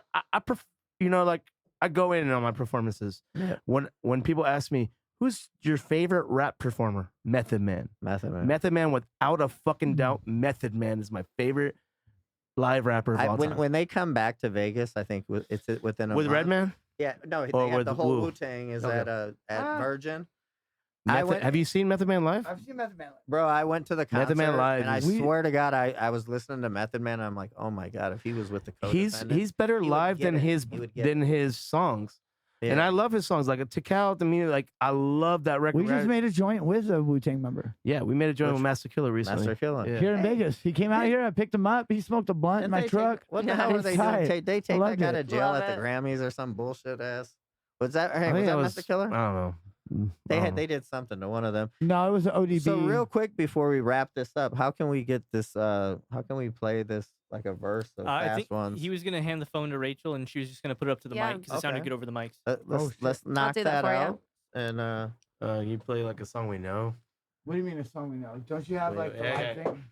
like I go in on my performances. Yeah. When people ask me who's your favorite rap performer, Method Man. Method Man. Method Man, without a fucking doubt, Method Man is my favorite live rapper of all time. When they come back to Vegas, I think it's within a With month. Redman, Yeah, no, they Or have with the whole Wu? Wu Tang is Okay. at Virgin. have you seen Method Man live? I've seen Method Man. Bro, I went to the concert Method Man Live and I is- swear to God, I was listening to Method Man. And I'm like, oh my God, if he was with the Codefendants, He's better he would live get than it. his He would get than his songs. yeah. And I love his songs. Like Tikal to me, like I love that record. We just made a joint with a Wu Tang member Yeah, we made a joint Which- with Master Killer recently. Master Killer. Yeah. here in Hey, Vegas. He came out they- here. I picked him up. He smoked a blunt in Didn't my they truck. Take, what the hell were they Tight. doing? They take that loved guy it. to jail Love at the it. Grammys or some bullshit ass. Was that? Hey, I was think that that Master Killer? I don't know. They did something to one of them. No, it was an ODB. So real quick before we wrap this up, how can we get this? How can we play this like a verse of I fast think ones? he was gonna hand the phone to Rachel, and she was just gonna put it up to the Yeah. mic because it sounded Okay. good over the mics. Let's knock do that that for you. out. And You play like a song we know. What do you mean a song we know? Don't you have Wait, like the yeah, live yeah. thing?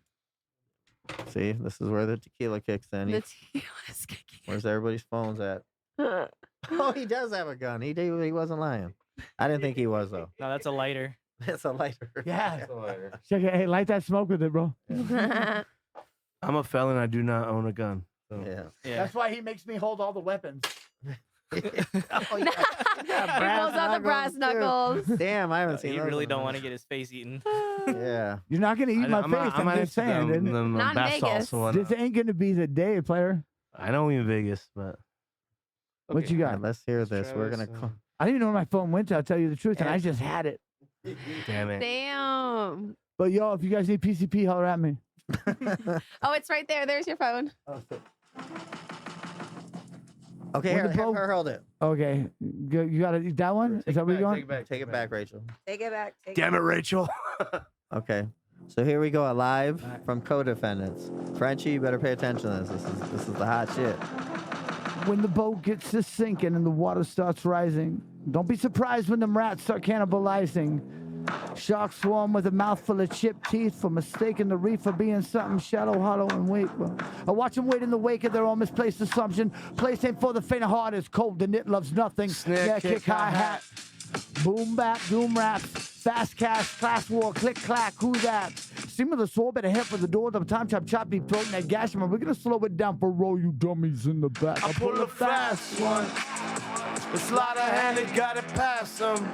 see, this is where the tequila kicks in. The tequila's kicking. Where's everybody's phones at? Oh, he does have a gun. He wasn't lying. I didn't think he was though. No, that's a lighter. It's a lighter. Yeah. It's a lighter. Check it. Hey, light that smoke with it, bro. I'm a felon. I do not own a gun. So. Yeah. Yeah. That's why he makes me hold all the weapons. Oh, He pulls out the brass knuckles. Damn, I haven't seen. You those really in a don't minute. want to get his face eaten. Yeah. You're not gonna eat my face. I'm not just saying, dude. Not in bath Vegas. salts or This whatnot. ain't gonna be the day, player. I know we in Vegas, but What you All got? right, let's hear Let's this. try We're this, gonna. I didn't even know where my phone went to. I'll tell you the truth, and I just had it. damn it. Damn. But yo, if you guys need PCP, holler at me. Oh, it's right there. There's your phone. Okay, When here, the have her hold it. Okay, you got it. That one? Is that where you're going? Take it back, Rachel. Take it back. Damn it, Rachel. Okay. So here we go, live from Codefendants. Frenchie, you better pay attention to this. This is the hot shit. When the boat gets to sinking and the water starts rising, don't be surprised when them rats start cannibalizing. Sharks swarm with a mouthful of chipped teeth for mistaking the reef for being something shallow, hollow, and weak. I watch them wait in the wake of their own misplaced assumption. Place ain't for the faint of heart, is cold and it loves nothing. Snare kick, hi-hat. Boom bap, doom raps, fast cash, class war, click clack, who that? Steam of the sword, better head for the door, the time chop chop, be throating that gash, man. We're gonna slow it down for roll you dummies in the back. I pull a fast one. The slider handed got it past them.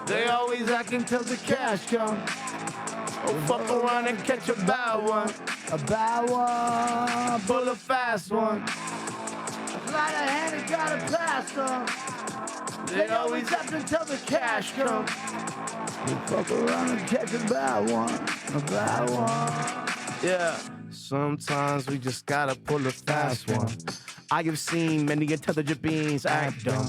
They always acting till the cash come. Oh, fuck around and catch a bad one. A bad one. Pull a fast one. Slider handed got it past them. They always acting till the cash come. Fuck around and catch a bad one. A bad one. Yeah. Sometimes we just gotta pull a fast one. I have seen many intelligent beings act dumb.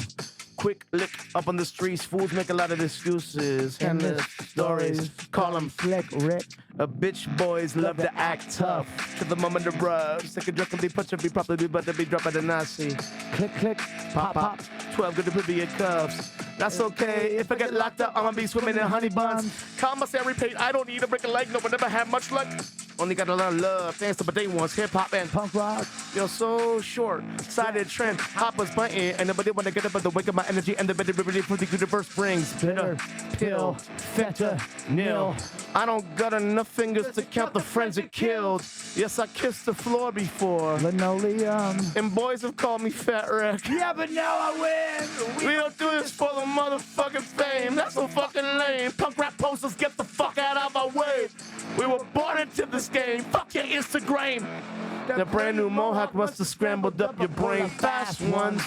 Quick lick up on the streets, fools make a lot of excuses. Endless stories, call them Slick Rick. bitch boys love to act tough. To the moment of rubs, they can drunk and be punch and be properly, but they be dropping the Nazi. Click, click. Pop, pop, 12 good to put me in cuffs. That's okay, if I get locked up, I'ma be swimming in honey buns. Commissary paid, I don't need a break a leg, no one ever had much luck. Only got a lot of love, thanks to my day ones, hip hop and Punk rock. feel so short. Sided trend, hoppers button, and nobody wanna get up at the wake of my energy and the better ready for the universe brings. Bitter. Pill. Feta. Nil. I don't got enough fingers to count the friends it killed. Yes, I kissed the floor before. Linoleum. And boys have called me Fat Wreck. Yeah, but now I win. We don't do this for the motherfucking fame. That's so fucking lame. Punk rap posters, get the fuck out of my way. We were born into this game. Fuck your Instagram. The brand new Mohawk must have scrambled up your brain. Fast ones.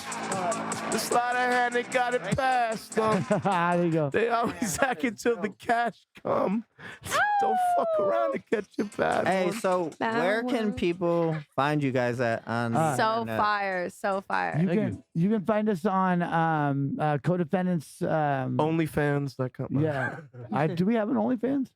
The slider hand, they got it past them. There you go. They always hack until the cash come. Don't fuck around and catch your bad Hey, one. so That where can one. people find you guys at on the So internet? fire. So fire. You can find us on Codefendants. Onlyfans.com. Yeah. Do we have an OnlyFans?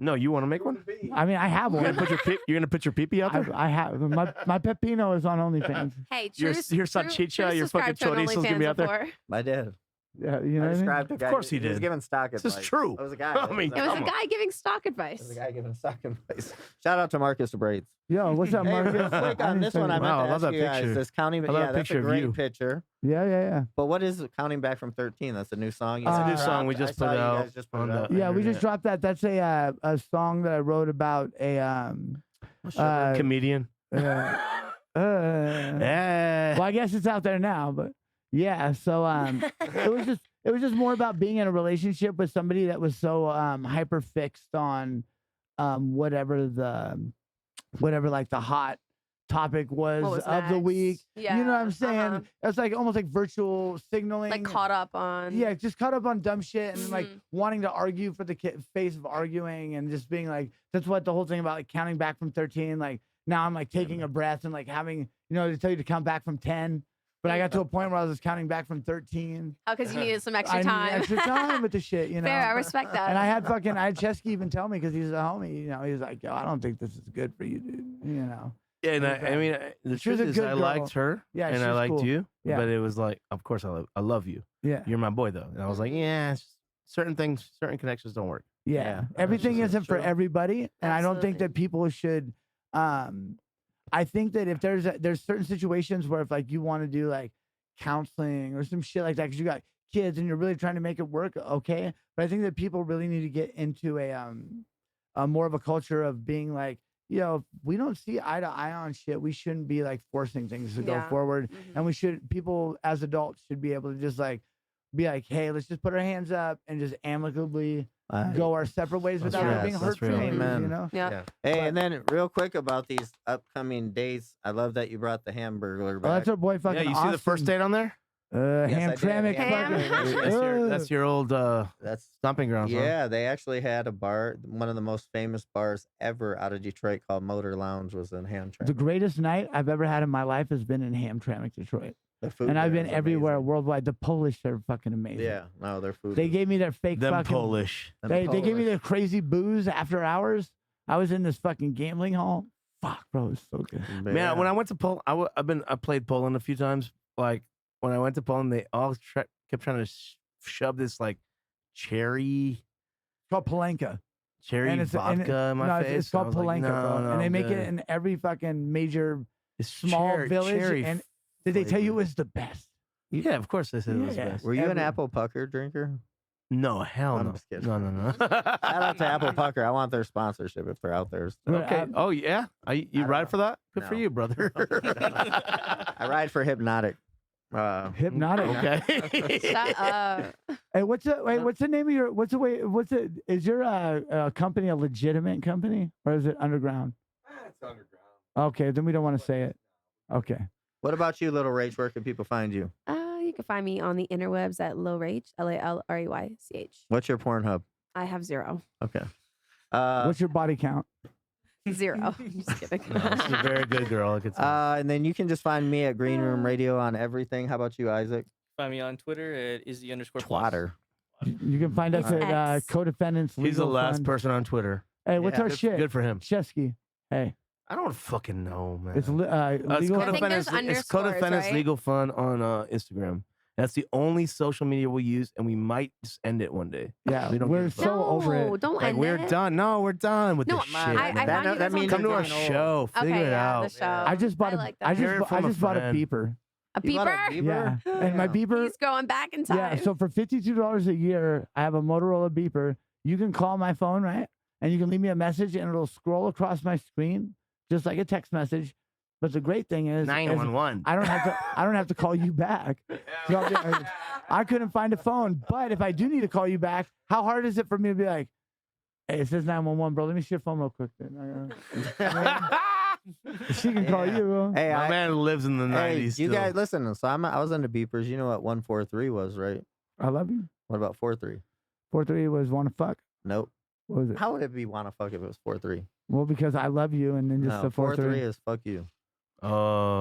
No, you want to make one? I mean, I have You're one. gonna put your pee-pee out there? I have my Pepino is on OnlyFans. Hey, Your- Truce, your True- salchicha, Truce your fucking subscribed to an chorizo's gonna be OnlyFans out there? before. I did. Yeah, you know I what I mean? described a guy. course he He was did. giving stock This advice. is true. It was a guy. I mean, It was a Come on. guy giving stock It was advice. a guy giving stock advice. Shout out to Marcus DeBrades. Yo, what's up, Hey, Marcus? real quick I on didn't this say one, I that. meant Wow, I to love ask that you guys. picture. This counting, I love yeah, that that's picture a of great you. picture. Yeah. But what is Counting Back from 13? That's a new song. It's a new song we I just saw put you out guys just put on it out. the- Yeah, we just internet. dropped that. That's a song that I wrote about a Comedian. well, I guess it's out there now, but yeah. So it was just more about being in a relationship with somebody that was so hyper fixed on whatever like the hot topic was, What was of the next? week. Yeah. You know what I'm saying? uh-huh. It's like almost like virtual signaling. Like caught up on. Yeah, just caught up on dumb shit and like Mhm. wanting to argue for the face of arguing and just being like, that's what the whole thing about like counting back from 13. Like now I'm like taking a breath and like having, to tell you to count back from 10. But I got to a point where I was counting back from 13. Oh, because you needed some extra I time. needed extra time with the shit, you know. Fair, I respect that. And I had Chesky even tell me because he's a homie, you know. He was like, "Yo, I don't think this is good for you, dude." You know. Yeah, and I mean, the She was truth a is, good I girl. liked her, Yeah, and she's I liked cool. you, Yeah. but it was like, of course, I love you. Yeah. You're my boy, though, and I was like, yeah, it's just certain things, certain connections don't work. Yeah. Yeah, Everything that's isn't for true. everybody, and I don't think Absolutely. that people should. I think that if there's certain situations where if like you want to do like counseling or some shit like that because you got kids and you're really trying to make it work, okay. But I think that people really need to get into a more of a culture of being like, you know, if we don't see eye to eye on shit, we shouldn't be like forcing things to go Yeah. forward. Mhm. And people as adults should be able to just like be like, hey, let's just put our hands up and just amicably go our separate ways That's without real. it being That's hurtful. real. to others, Amen. You know? Yeah. Hey, and then real quick about these upcoming dates. I love that you brought the Hamburglar Oh, back. that's our boy fucking Yeah, you see the first Austin. date on there? Yes, I did. Hamtramck. Ham. fucking- That's your old That's stomping grounds. huh? yeah. They actually had a bar. One of the most famous bars ever out of Detroit called Motor Lounge was in Hamtramck. The greatest night I've ever had in my life has been in Hamtramck, Detroit. The food And I've there been is everywhere amazing. worldwide. The Polish are fucking amazing. Yeah, no, their food. They is- gave me their fake Them fucking. Polish. them They gave me Polish. their crazy booze after hours. I was in this fucking gambling hall. Fuck, bro, it was so good. But Man, yeah. when I went to Poland, I played Poland a few times. Like when I went to Poland, they all kept trying to shove this like cherry It's called Palenka. And vodka in my no, face. it's called I was like, Palenka, no, bro. no, And they I'm make good. it in every fucking major It's small village. cherry And did they tell you it flavor. was the best? Yeah, of course they said it was Yeah. best. Were you an Every- apple pucker drinker? No, hell I'm no. just kidding. No. Shout out to Apple Pucker. I want their sponsorship if they're out there. still. Okay. Oh yeah. You don't ride know. for that? Good for No. you, brother. I ride for Hypnotic. Hypnotic. Okay. Shut up. Hey, what's the name of your? Is your company a legitimate company or is it underground? It's underground. Okay, then we don't want to say it. Okay. What about you, Lil Raych? Where can people find you? You can find me on the interwebs at Lil Raych, LALRAYCH. What's your Pornhub? I have 0. Okay. What's your body count? 0. Just kidding. No, she's a very good girl. I could tell. and then you can just find me at Green Room Radio on everything. How about you, Isaac? Find me on Twitter at Izzy_plus. Twatter. You can find us It's at X. Codefendants. He's the Legal last Fund. person on Twitter. Hey, what's Yeah. our Good, shit? good for him. Chesky. Hey, I don't fucking know, man. it's It's legal. I think there's Codefendants, it's underscores, Codefendants right? Legal Fund on Instagram. That's the only social media we'll use, and we might just end it one day. Yeah, we don't we're give a fuck. so over No, it. don't Like end we're it. done. No, we're done with No, this shit. I man. found That you guys means on Come to our getting old. show. Figure Okay, it yeah, out. the show. I just bought I a. like I that. Hear it just from a bought a friend. beeper. A You bought a beeper? beeper? Yeah, and my Damn. beeper. He's going back in time. Yeah, so for $52 a year, I have a Motorola beeper. You can call my phone, right? And you can leave me a message, and it'll scroll across my screen just like a text message. But the great thing is 911. I don't have to call you back. So I couldn't find a phone, but if I do need to call you back, how hard is it for me to be like, hey, it says 911, bro. Let me see your phone real quick. Then. She can call Yeah. you. Bro. Hey, My man lives in the hey, 90s. you still. guys listen. So I was into beepers. You know what 143 was, right? I love you. What about 43? 43 was want to fuck. Nope. What was it? How would it be wanna fuck if it was 43? Well, because I love you, and then just No, the 43 4-3. is fuck you. Oh.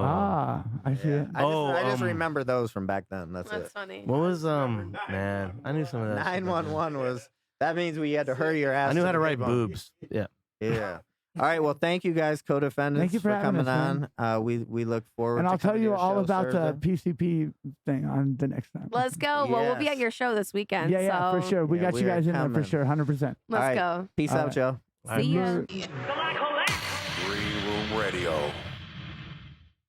Ah, I see it. I just Oh, remember those from back then. That's That's it. funny. What was man? I knew some of that. shit back then. 911 was. That means we had to hurry your ass. I knew to how to the write big one. boobs. Yeah. Yeah. All right. Well, thank you guys, Codefendants, Thank you for having coming us, on. We look forward. And to I'll tell coming to you your all show about the Thursday. PCP thing on the next time. Let's go. Well, we'll be at Yes. your show this weekend. Yeah, for so sure. We Yeah, got we you are guys in there for coming. sure, 100%. Let's All right. go. Peace All out, right. y'all. See ya. Green Room Radio.